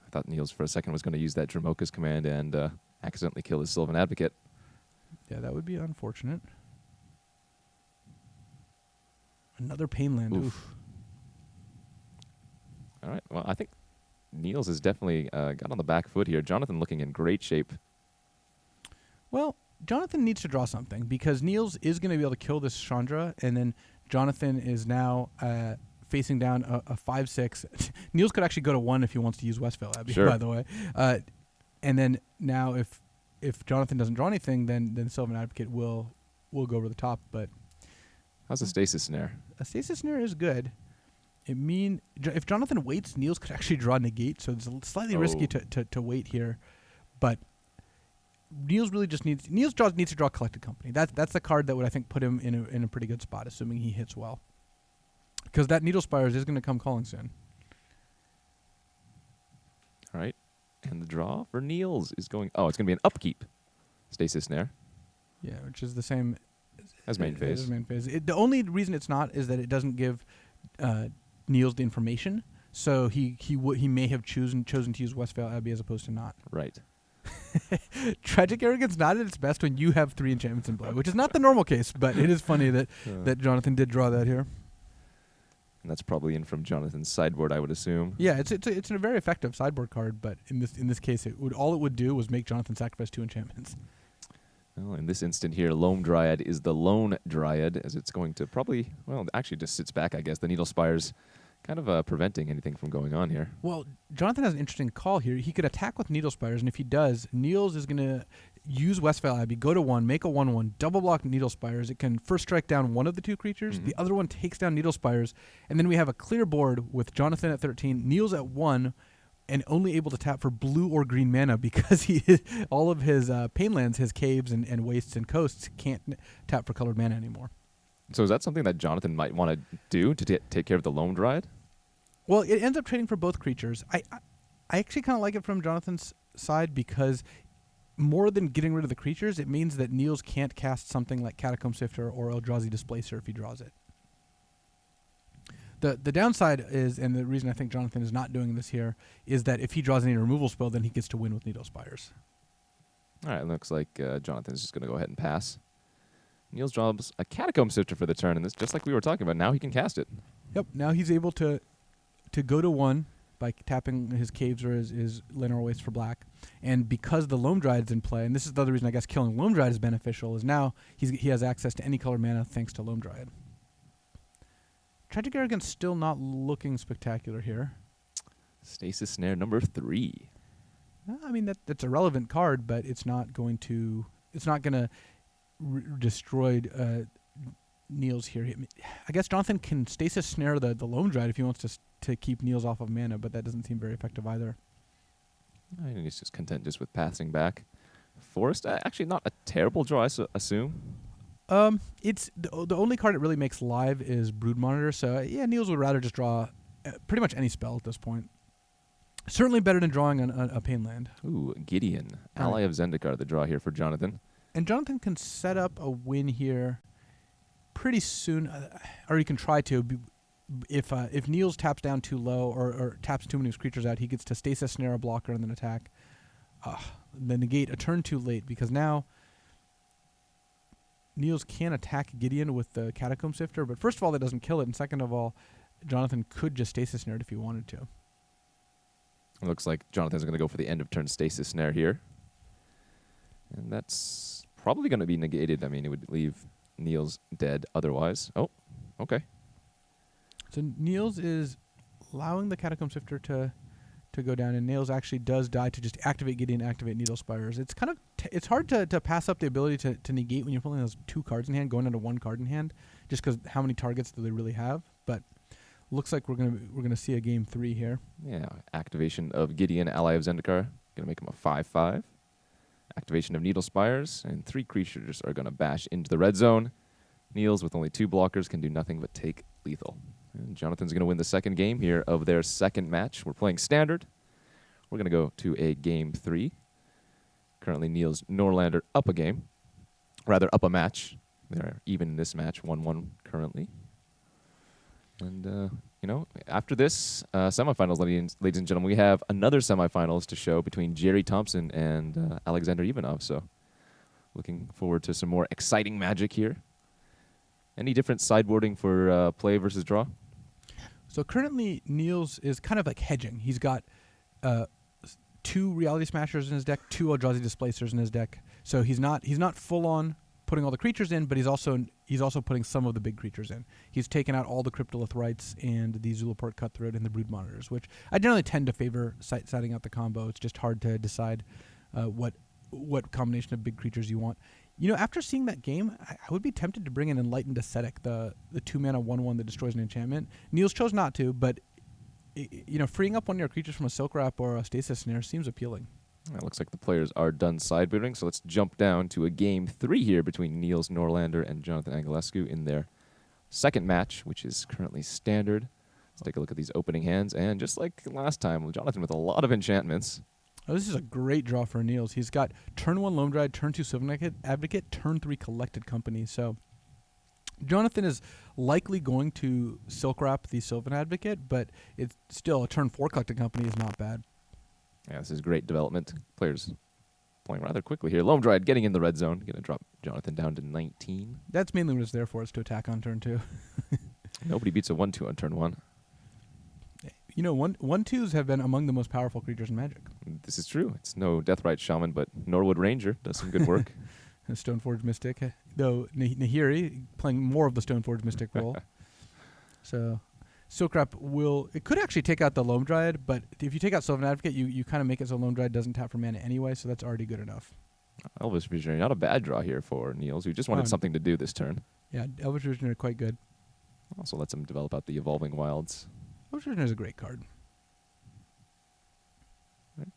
I thought Niels for a second was going to use that Dromoka's command and accidentally kill his Sylvan Advocate. Yeah, that would be unfortunate. Another pain land. Oof. All right, well, I think Niels has definitely got on the back foot here. Jonathan looking in great shape. Well, Jonathan needs to draw something because Niels is going to be able to kill this Chandra, and then Jonathan is now facing down a 5/6. Niels could actually go to 1 if he wants to use Westphal Abbey, Sure. by the way. And then now if Jonathan doesn't draw anything, then Sylvan Advocate will go over the top. But How's a Stasis Snare? a Stasis Snare is good. If Jonathan waits, Niels could actually draw Negate, so it's slightly risky to wait here. But Niels really just needs to draw Collected Company. That's the card that would, I think, put him in a pretty good spot, assuming he hits well. Because that Needle Spires is going to come calling soon. All right, and the draw for Niels is going... Oh, it's going to be an upkeep. Stasis Snare. Yeah, which is the same As main phase. As main phase. The only reason it's not is that it doesn't give Niels the information. So he may have chosen to use Westphal Abbey as opposed to not. Right. Tragic Arrogance not at its best when you have 3 enchantments in play, which is not the normal case, but it is funny that Jonathan did draw that here. And that's probably in from Jonathan's sideboard, I would assume. Yeah, it's a very effective sideboard card, but in this case, all it would do was make Jonathan sacrifice 2 enchantments. Well, in this instant here, Loam Dryad is the lone Dryad, as it's going to probably, well, actually just sits back, I guess. The Needle Spire's kind of preventing anything from going on here. Well, Jonathan has an interesting call here. He could attack with Needle Spires, and if he does, Niels is going to use Westphal Abbey, go to 1, make a 1/1, double block Needle Spires. It can first strike down one of the 2 creatures. The other one takes down Needle Spires, and then we have a clear board with Jonathan at 13, Niels at 1, and only able to tap for blue or green mana because all of his pain lands, his caves and wastes and coasts, can't tap for colored mana anymore. So is that something that Jonathan might want to do to take care of the Loam Dryad? Well, it ends up trading for both creatures. I actually kind of like it from Jonathan's side because more than getting rid of the creatures, it means that Niels can't cast something like Catacomb Sifter or Eldrazi Displacer if he draws it. The downside is, and the reason I think Jonathan is not doing this here, is that if he draws any removal spell, then he gets to win with Needle Spires. All right, looks like Jonathan's just going to go ahead and pass. Niels draws a Catacomb Sifter for the turn, and this, just like we were talking about, now he can cast it. Yep, now he's able to go to 1 by tapping his caves or his Llanowar Waste for black. And because the Loam Dryad is in play, and this is the other reason I guess killing Loam Dryad is beneficial, is now he has access to any color mana thanks to Loam Dryad. Tragic Arrogance still not looking spectacular here. Stasis Snare number 3. I mean that's a relevant card, but it's not going to destroy Niels here. I guess Jonathan can Stasis Snare the Loam Dryad if he wants to keep Niels off of mana, but that doesn't seem very effective either. I think he's just content just with passing back. Forest, actually not a terrible draw, I assume. It's the only card it really makes live is Brood Monitor, so yeah, Niels would rather just draw pretty much any spell at this point. Certainly better than drawing a pain land. Ooh, Gideon, Ally of Zendikar, the draw here for Jonathan. And Jonathan can set up a win here pretty soon, or he can try to. If Niels taps down too low or taps too many of his creatures out, he gets to Stasis Snare a blocker and then attack. Then negate a turn too late because now Niels can attack Gideon with the Catacomb Sifter, but first of all, that doesn't kill it, and second of all, Jonathan could just Stasis Snare it if he wanted to. It looks like Jonathan's going to go for the end of turn Stasis Snare here. And that's probably going to be negated. I mean, it would leave Niels dead otherwise. Oh, okay. So Niels is allowing the Catacomb Sifter to go down, and Niels actually does die to just activate Gideon, activate Needle Spires. It's kind of it's hard to pass up the ability to negate when you're pulling those 2 cards in hand, going into 1 card in hand. just because how many targets do they really have? But looks like we're gonna see a game 3 here. Yeah, activation of Gideon, ally of Zendikar, gonna make him a 5/5. Activation of Needle Spires, and 3 creatures are gonna bash into the red zone. Niels, with only 2 blockers, can do nothing but take lethal. And Jonathan's gonna win the second game here of their second match. We're playing standard. We're gonna go to a game 3. Currently, Niels Norlander up a game, rather up a match. They're even in this match, 1-1 currently. And, after this semifinals, ladies and gentlemen, we have another semifinals to show between Jerry Thompson and Alexander Ivanov. So looking forward to some more exciting magic here. Any different sideboarding for play versus draw? So currently, Niels is kind of like hedging. He's got 2 Reality Smashers in his deck, 2 Eldrazi Displacers in his deck. So he's not full on putting all the creatures in, but he's also putting some of the big creatures in. He's taken out all the Cryptolith Rights and the Zulaport Cutthroat and the Brood Monitors, which I generally tend to favor setting out the combo. It's just hard to decide what combination of big creatures you want. After seeing that game, I would be tempted to bring in Enlightened Ascetic, the 2-mana 1/1 that destroys an enchantment. Niels chose not to, but freeing up one of your creatures from a Silk Wrap or a Stasis Snare seems appealing. It looks like the players are done sideboarding, so let's jump down to a game 3 here between Niels Norlander and Jonathan Angelescu in their second match, which is currently standard. Let's take a look at these opening hands, and just like last time, Jonathan with a lot of enchantments. Oh, this is a great draw for Niels. He's got turn 1 Loam Dried, turn 2 Sylvan Advocate, turn 3 Collected Company. So Jonathan is likely going to Silk Wrap the Sylvan Advocate, but it's still a turn 4 Collected Company is not bad. Yeah, this is great development. Players playing rather quickly here. Loam Dried getting in the red zone. Going to drop Jonathan down to 19. That's mainly what it's there for, is to attack on turn 2. Nobody beats a 1/2 on turn 1. 1/2s have been among the most powerful creatures in Magic. This is true. It's no Deathrite Shaman, but Norwood Ranger does some good work. Stoneforge Mystic, though Nahiri playing more of the Stoneforge Mystic role. So Silk Wrap it could actually take out the Loam Dryad, but if you take out Sylvan Advocate, you kind of make it so Loam Dryad doesn't tap for mana anyway, so that's already good enough. Elvish Visionary, not a bad draw here for Niels, who just wanted something to do this turn. Yeah, Elvish Visionary quite good. Also lets him develop out the Evolving Wilds. Elvish Visionary is a great card. Right.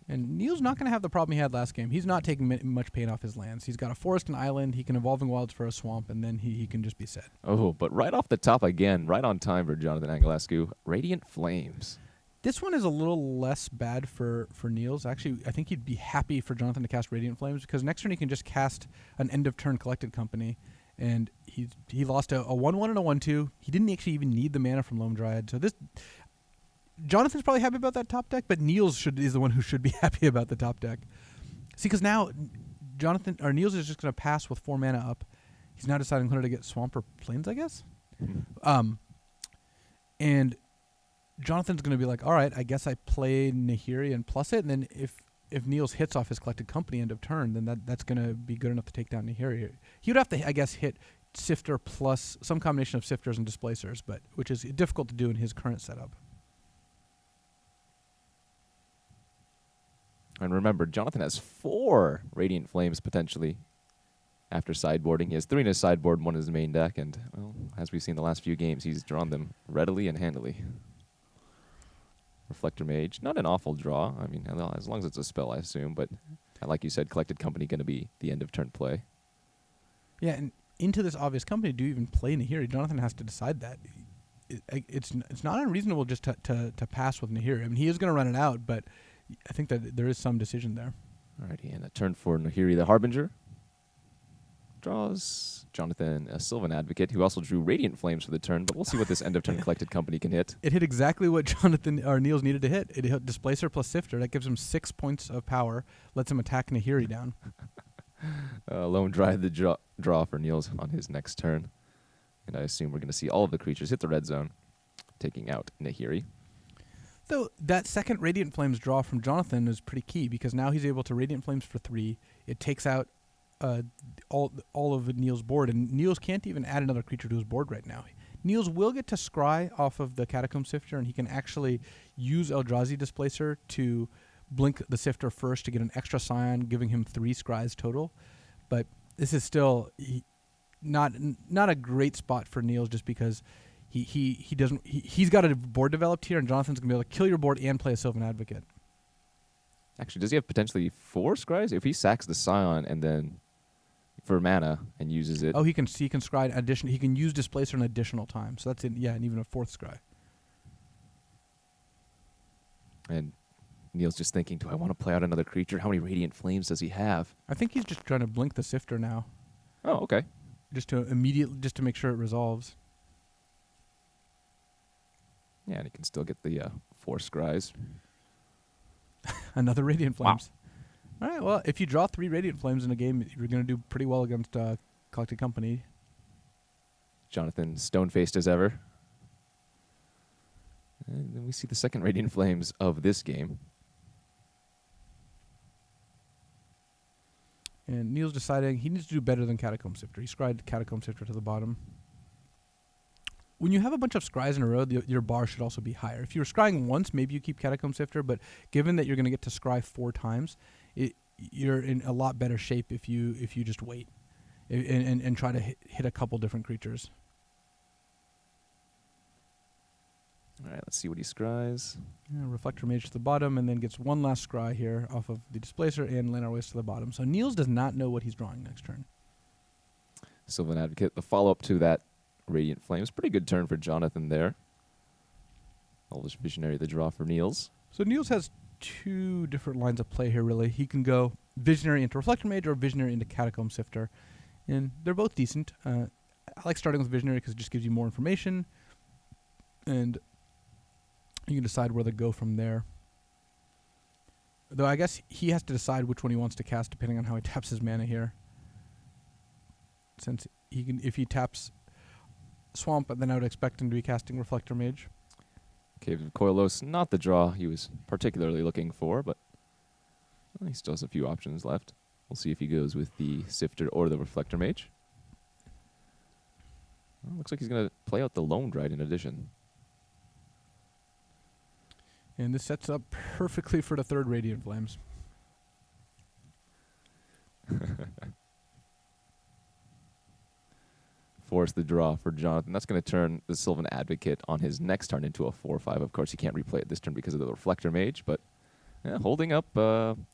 And Niels not going to have the problem he had last game. He's not taking much pain off his lands. He's got a forest and island. He can Evolving Wilds for a swamp, and then he can just be set. Oh, but right off the top again, right on time for Jonathan Angelescu, Radiant Flames. This one is a little less bad for Niels. Actually, I think he'd be happy for Jonathan to cast Radiant Flames, because next turn he can just cast an end-of-turn Collected Company, and he lost a 1/1 and a 1/2. He didn't actually even need the mana from Loam Dryad. So this... Jonathan's probably happy about that top deck, but Niels is the one who should be happy about the top deck. See, because now Niels is just going to pass with 4 mana up. He's now deciding whether to get Swamp or Plains, I guess. Mm-hmm. And Jonathan's going to be like, all right, I guess I play Nahiri and plus it, and then if Niels hits off his Collected Company end of turn, then that's going to be good enough to take down Nahiri. He would have to, I guess, hit Sifter plus some combination of Sifters and Displacers, which is difficult to do in his current setup. And remember, Jonathan has 4 Radiant Flames potentially after sideboarding. He has 3 in his sideboard, 1 in his main deck, and, well, as we've seen the last few games, he's drawn them readily and handily. Reflector Mage, not an awful draw. I mean, as long as it's a spell, I assume, but like you said, Collected Company going to be the end-of-turn play. Yeah, and into this obvious company, do you even play Nahiri? Jonathan has to decide that. It's not unreasonable just to pass with Nahiri. I mean, he is going to run it out, but I think that there is some decision there. Alrighty, and a turn for Nahiri the Harbinger. Draws Jonathan a Sylvan Advocate, who also drew Radiant Flames for the turn, but we'll see what this end-of-turn Collected Company can hit. It hit exactly what Jonathan or Niels needed to hit. It hit Displacer plus Sifter. That gives him 6 points of power, lets him attack Nahiri down. Lone Dryad the draw for Niels on his next turn. And I assume we're going to see all of the creatures hit the red zone, taking out Nahiri. Though that second Radiant Flames draw from Jonathan is pretty key, because now he's able to Radiant Flames for 3. It takes out all of Niels' board, and Niels can't even add another creature to his board right now. Niels will get to scry off of the Catacomb Sifter, and he can actually use Eldrazi Displacer to blink the Sifter first to get an extra Scion, giving him 3 scries total. But this is still... not a great spot for Niels, just because he's got a board developed here, and Jonathan's gonna be able to kill your board and play a Sylvan Advocate. Actually, does he have potentially 4 scries? If he sacks the Scion and then for mana and uses it. Oh, he can scry addition. He can use Displacer an additional time. So that's and even a 4th scry. And Neil's just thinking, do I want to play out another creature? How many Radiant Flames does he have? I think he's just trying to blink the Sifter now, Oh, okay. just to make sure it resolves. Yeah, and he can still get the 4 scries. Another Radiant Wow. Flames. All right. Well, if you draw 3 Radiant Flames in a game, you're going to do pretty well against Collected Company. Jonathan stone-faced as ever. And then we see the second Radiant Flames of this game. And Neil's deciding he needs to do better than Catacomb Sifter. He scried Catacomb Sifter to the bottom. When you have a bunch of scries in a row, your bar should also be higher. If you're scrying once, maybe you keep Catacomb Sifter, but given that you're going to get to scry 4 times, you're in a lot better shape if you just wait and try to hit a couple different creatures. All right, let's see what he scries. Yeah, Reflector Mage to the bottom, and then gets one last scry here off of the Displacer and Llanowar Waste to the bottom. So Niels does not know what he's drawing next turn. Sylvan Advocate, the follow-up to that Radiant Flames. Pretty good turn for Jonathan there. Elvish Visionary, the draw for Niels. So Niels has 2 different lines of play here, really. He can go Visionary into Reflector Mage or Visionary into Catacomb Sifter. And they're both decent. I like starting with Visionary because it just gives you more information. And you can decide where to go from there. Though I guess he has to decide which one he wants to cast depending on how he taps his mana here. Since if he taps Swamp, then I would expect him to be casting Reflector Mage. Cave of Koilos, not the draw he was particularly looking for, but he still has a few options left. We'll see if he goes with the Sifter or the Reflector Mage. Well, looks like he's going to play out the Lone Dried in addition. And this sets up perfectly for the 3rd Radiant Flames. Force the draw for Jonathan. That's going to turn the Sylvan Advocate on his next turn into a 4/5. Of course, he can't replay it this turn because of the Reflector Mage, but holding up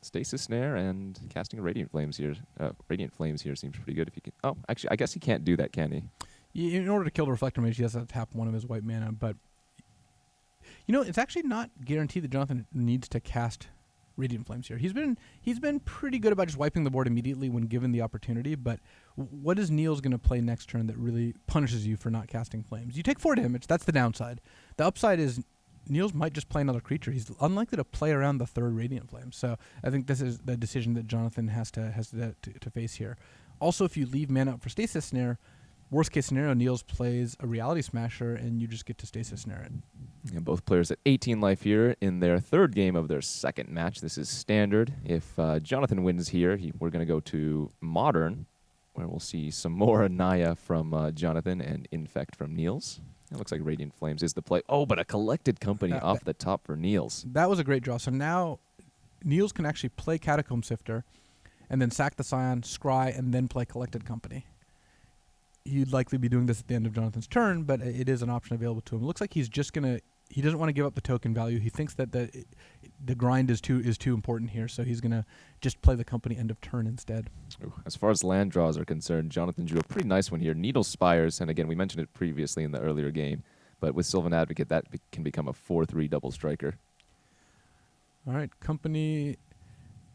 Stasis Snare and casting Radiant Flames here. Radiant Flames here seems pretty good if he can. Oh, actually, I guess he can't do that, can he? In order to kill the Reflector Mage, he has to tap one of his white mana, but it's actually not guaranteed that Jonathan needs to cast Radiant Flames here. He's been pretty good about just wiping the board immediately when given the opportunity, but what is Niels going to play next turn that really punishes you for not casting Flames? You take 4 damage. That's the downside. The upside is Niels might just play another creature. He's unlikely to play around the 3rd Radiant Flame. So I think this is the decision that Jonathan has to face here. Also, if you leave mana up for Stasis Snare, worst case scenario, Niels plays a Reality Smasher, and you just get to Stasis Snare it. And both players at 18 life here in their 3rd game of their 2nd match. This is standard. If Jonathan wins here, we're going to go to Modern, where we'll see some more Anaya from Jonathan and Infect from Niels. It looks like Radiant Flames is the play. Oh, but a Collected Company off the top for Niels. That was a great draw. So now Niels can actually play Catacomb Sifter and then sack the Scion, scry, and then play Collected Company. He'd likely be doing this at the end of Jonathan's turn, but it is an option available to him. It looks like he's just going to... He doesn't want to give up the token value. He thinks that the grind is too important here, so he's going to just play the company end of turn instead. Ooh, as far as land draws are concerned, Jonathan drew a pretty nice one here. Needle Spires, and again, we mentioned it previously in the earlier game, but with Sylvan Advocate, that can become a 4/3 double striker. All right, company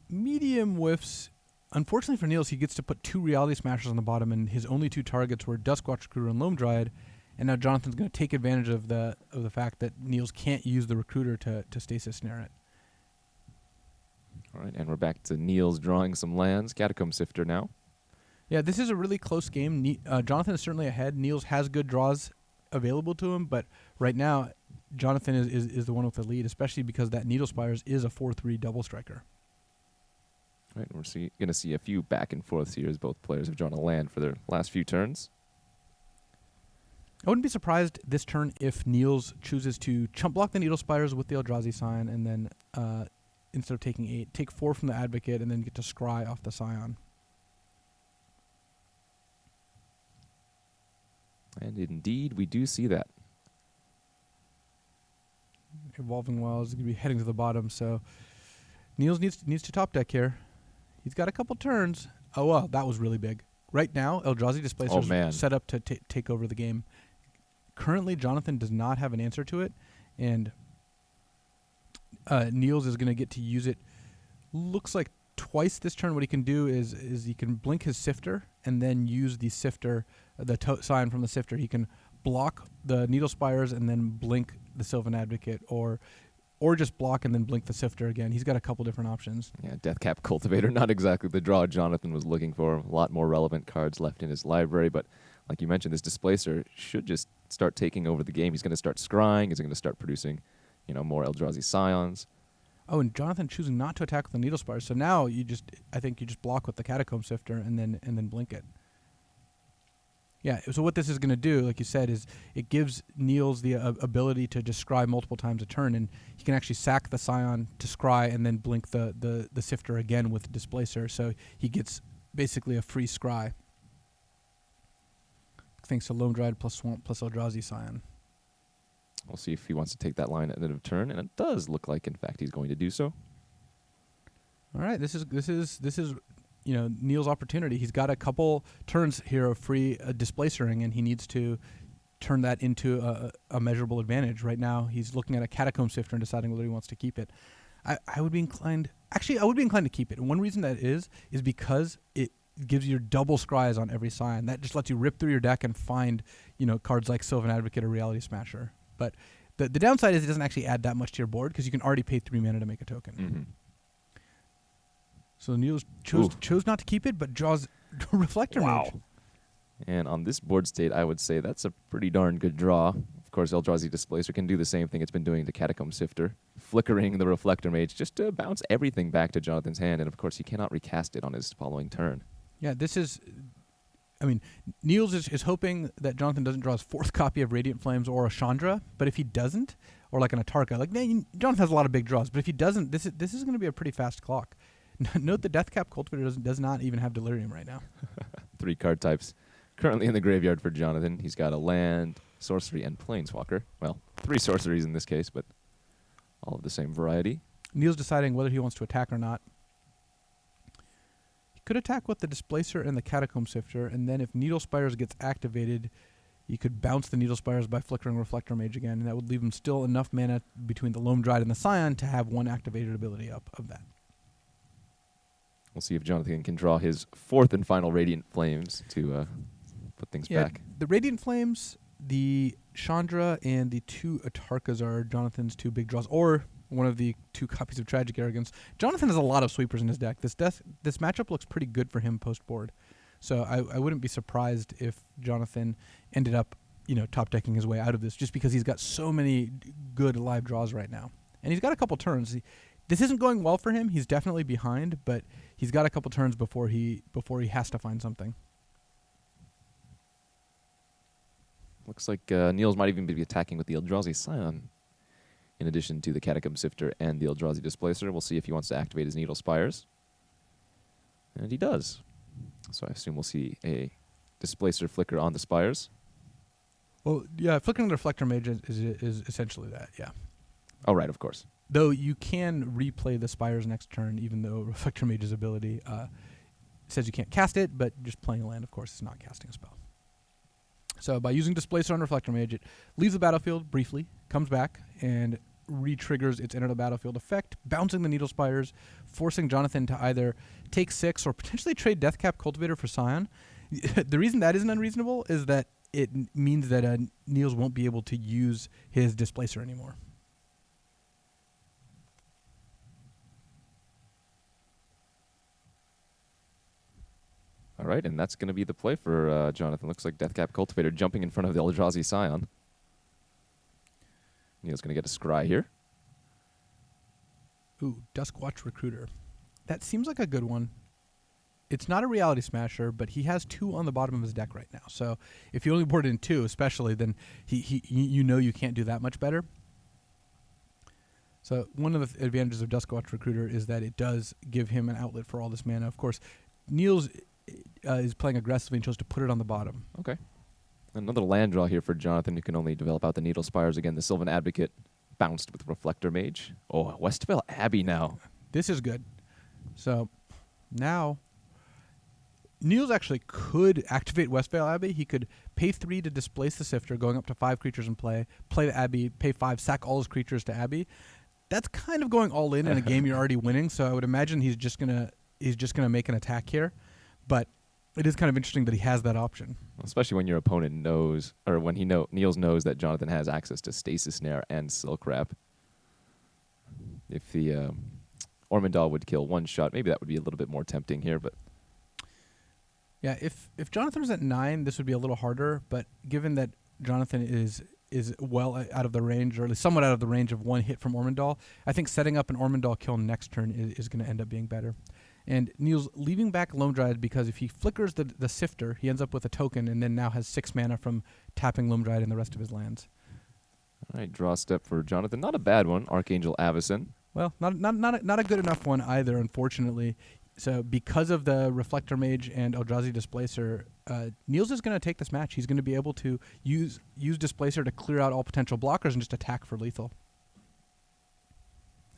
medium whiffs. Unfortunately for Niels, he gets to put 2 Reality Smashers on the bottom, and his only 2 targets were Duskwatch Recruiter and Loam Dryad. And now Jonathan's going to take advantage of the fact that Niels can't use the Recruiter to Stasis Snare it. All right, and we're back to Niels drawing some lands. Catacomb Sifter now. Yeah, this is a really close game. Jonathan is certainly ahead. Niels has good draws available to him, but right now Jonathan is the one with the lead, especially because that Needle Spires is a 4/3 double striker. All right, we're going to see a few back and forths here as both players have drawn a land for their last few turns. I wouldn't be surprised this turn if Niels chooses to chump block the Needle Spires with the Eldrazi Scion, and then instead of taking 8, take 4 from the Advocate, and then get to scry off the Scion. And indeed, we do see that. Evolving Wilds is going to be heading to the bottom, so Niels needs to top deck here. He's got a couple turns. Oh, well, that was really big. Right now, Eldrazi Displacer is set up to take over the game. Currently, Jonathan does not have an answer to it, and Niels is going to get to use it. Looks like twice this turn. What he can do is he can blink his Sifter and then use the Sifter, the sign from the Sifter. He can block the Needle Spires and then blink the Sylvan Advocate, or just block and then blink the Sifter again. He's got a couple different options. Yeah, Deathcap Cultivator, not exactly the draw Jonathan was looking for. A lot more relevant cards left in his library, but like you mentioned, this Displacer should just start taking over the game. He's going to start scrying. He's going to start producing, more Eldrazi Scions. Oh, and Jonathan choosing not to attack with the Needle Spires. So now I think you just block with the Catacomb Sifter and then blink it. Yeah, so what this is going to do, like you said, is it gives Niels the ability to just scry multiple times a turn, and he can actually sack the Scion to scry and then blink the Sifter again with Displacer, so he gets basically a free scry. Thanks to Lone Dryad plus Swamp plus Eldrazi Scion. We'll see if he wants to take that line at the end of turn, and it does look like, in fact, he's going to do so. All right, this is Niels' opportunity. He's got a couple turns here of free displacering, and he needs to turn that into a measurable advantage. Right now, he's looking at a Catacomb Sifter and deciding whether he wants to keep it. I would be inclined to keep it. And one reason that is because it gives you double scries on every Scion. That just lets you rip through your deck and find cards like Sylvan Advocate or Reality Smasher. But the downside is it doesn't actually add that much to your board because you can already pay 3 mana to make a token. Mm-hmm. So Niels chose not to keep it, but draws Reflector Mage. And on this board state, I would say that's a pretty darn good draw. Of course, Eldrazi Displacer can do the same thing it's been doing to Catacomb Sifter, flickering the Reflector Mage just to bounce everything back to Jonathan's hand, and of course he cannot recast it on his following turn. Yeah, Niels is hoping that Jonathan doesn't draw his 4th copy of Radiant Flames or a Chandra, but if he doesn't, or like an Atarka, Jonathan has a lot of big draws, but if he doesn't, this is going to be a pretty fast clock. Note the Deathcap Cultivator does not even have Delirium right now. 3 card types currently in the graveyard for Jonathan. He's got a land, sorcery, and planeswalker. Well, 3 sorceries in this case, but all of the same variety. Niels deciding whether he wants to attack or not. He could attack with the Displacer and the Catacomb Sifter, and then if Needle Spires gets activated, you could bounce the Needle Spires by flickering Reflector Mage again, and that would leave him still enough mana between the Loam Dryad and the Scion to have 1 activated ability up of that. We'll see if Jonathan can draw his 4th and final Radiant Flames to put things back. The Radiant Flames, the Chandra, and the 2 Atarkas are Jonathan's 2 big draws, or one of the 2 copies of Tragic Arrogance. Jonathan has a lot of sweepers in his deck. This matchup looks pretty good for him post-board. So I wouldn't be surprised if Jonathan ended up, top decking his way out of this, just because he's got so many good live draws right now. And he's got a couple turns. This isn't going well for him. He's definitely behind, but he's got a couple turns before he has to find something. Looks like Niels might even be attacking with the Eldrazi Scion in addition to the Catacomb Sifter and the Eldrazi Displacer. We'll see if he wants to activate his Needle Spires. And he does. So I assume we'll see a Displacer flicker on the Spires. Well, yeah, flickering the Reflector Mage is essentially that, yeah. Oh, right, of course. Though you can replay the Spires next turn, even though Reflector Mage's ability says you can't cast it, but just playing a land, of course, is not casting a spell. So by using Displacer on Reflector Mage, it leaves the battlefield briefly, comes back, and re-triggers its enter the battlefield effect, bouncing the Needle Spires, forcing Jonathan to either take 6 or potentially trade Deathcap Cultivator for Scion. The reason that isn't unreasonable is that it means that Niels won't be able to use his Displacer anymore. All right, and that's going to be the play for Jonathan. Looks like Deathcap Cultivator jumping in front of the Eldrazi Scion. Neil's going to get a scry here. Ooh, Duskwatch Recruiter. That seems like a good one. It's not a Reality Smasher, but he has 2 on the bottom of his deck right now. So if you only board in 2, especially, then you can't do that much better. So one of the advantages of Duskwatch Recruiter is that it does give him an outlet for all this mana. Of course, Niels is playing aggressively and chose to put it on the bottom. Okay. Another land draw here for Jonathan, who can only develop out the Needle Spires again. The Sylvan Advocate bounced with Reflector Mage. Oh, Westvale Abbey now. This is good. So now Niels actually could activate Westvale Abbey. He could pay 3 to displace the Sifter, going up to 5 creatures in play the Abbey, pay 5, sack all his creatures to Abbey. That's kind of going all in a game you're already winning, so I would imagine he's just gonna make an attack here. But it is kind of interesting that he has that option. Especially when your opponent knows, or when Niels knows that Jonathan has access to Stasis Snare and Silk Wrap. If the Ormondal would kill one shot, maybe that would be a little bit more tempting here, but Yeah, if Jonathan was at 9, this would be a little harder. But given that Jonathan is well out of the range, or at least somewhat out of the range of one hit from Ormondal, I think setting up an Ormondal kill next turn is going to end up being better. And Niels leaving back Lone Dryad because if he flickers the Sifter, he ends up with a token and then now has 6 mana from tapping Lone Dryad in the rest of his lands. all right, draw step for Jonathan. Not a bad one. Archangel Avacyn. Well, not a good enough one either, unfortunately. So because of the Reflector Mage and Eldrazi Displacer, Niels is going to take this match. He's going to be able to use Displacer to clear out all potential blockers and just attack for lethal.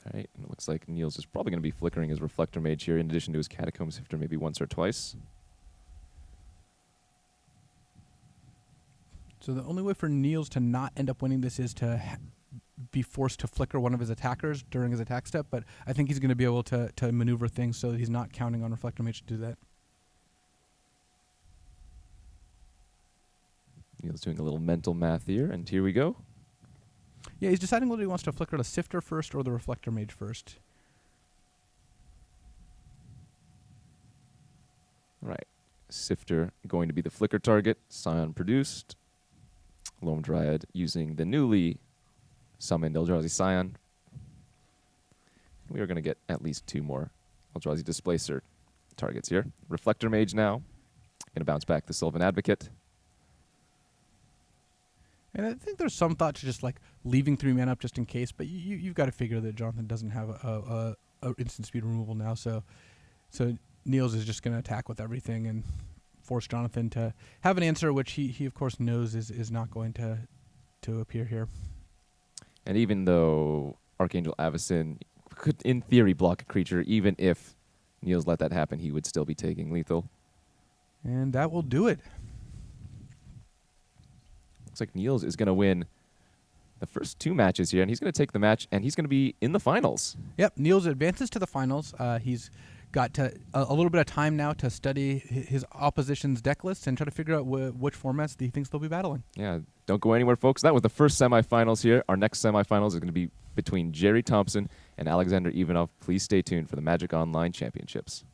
All right, and it looks like Niels is probably going to be flickering his Reflector Mage here in addition to his Catacomb Sifter maybe once or twice. So the only way for Niels to not end up winning this is to be forced to flicker one of his attackers during his attack step, but I think he's going to be able to maneuver things so that he's not counting on Reflector Mage to do that. Niels doing a little mental math here, and here we go. Yeah, he's deciding whether he wants to flicker the Sifter first or the Reflector Mage first. All right, Sifter going to be the flicker target. Scion produced. Lone Dryad using the newly summoned Eldrazi Scion. We are going to get at least 2 more Eldrazi Displacer targets here. Reflector Mage now. Going to bounce back the Sylvan Advocate. And I think there's some thought to just like leaving 3 mana up just in case, but you've got to figure that Jonathan doesn't have a instant speed removal now, so Niels is just going to attack with everything and force Jonathan to have an answer, which he of course knows is not going to appear here. And even though Archangel Avacyn could, in theory, block a creature, even if Niels let that happen, he would still be taking lethal. And that will do it. Looks like Niels is going to win the first 2 matches here, and he's going to take the match, and he's going to be in the finals. Yep, Niels advances to the finals. He's got a little bit of time now to study his opposition's deck lists and try to figure out which formats he thinks they'll be battling. Yeah, don't go anywhere, folks. That was the first semifinals here. Our next semifinals is going to be between Jerry Thompson and Alexander Ivanov. Please stay tuned for the Magic Online Championships.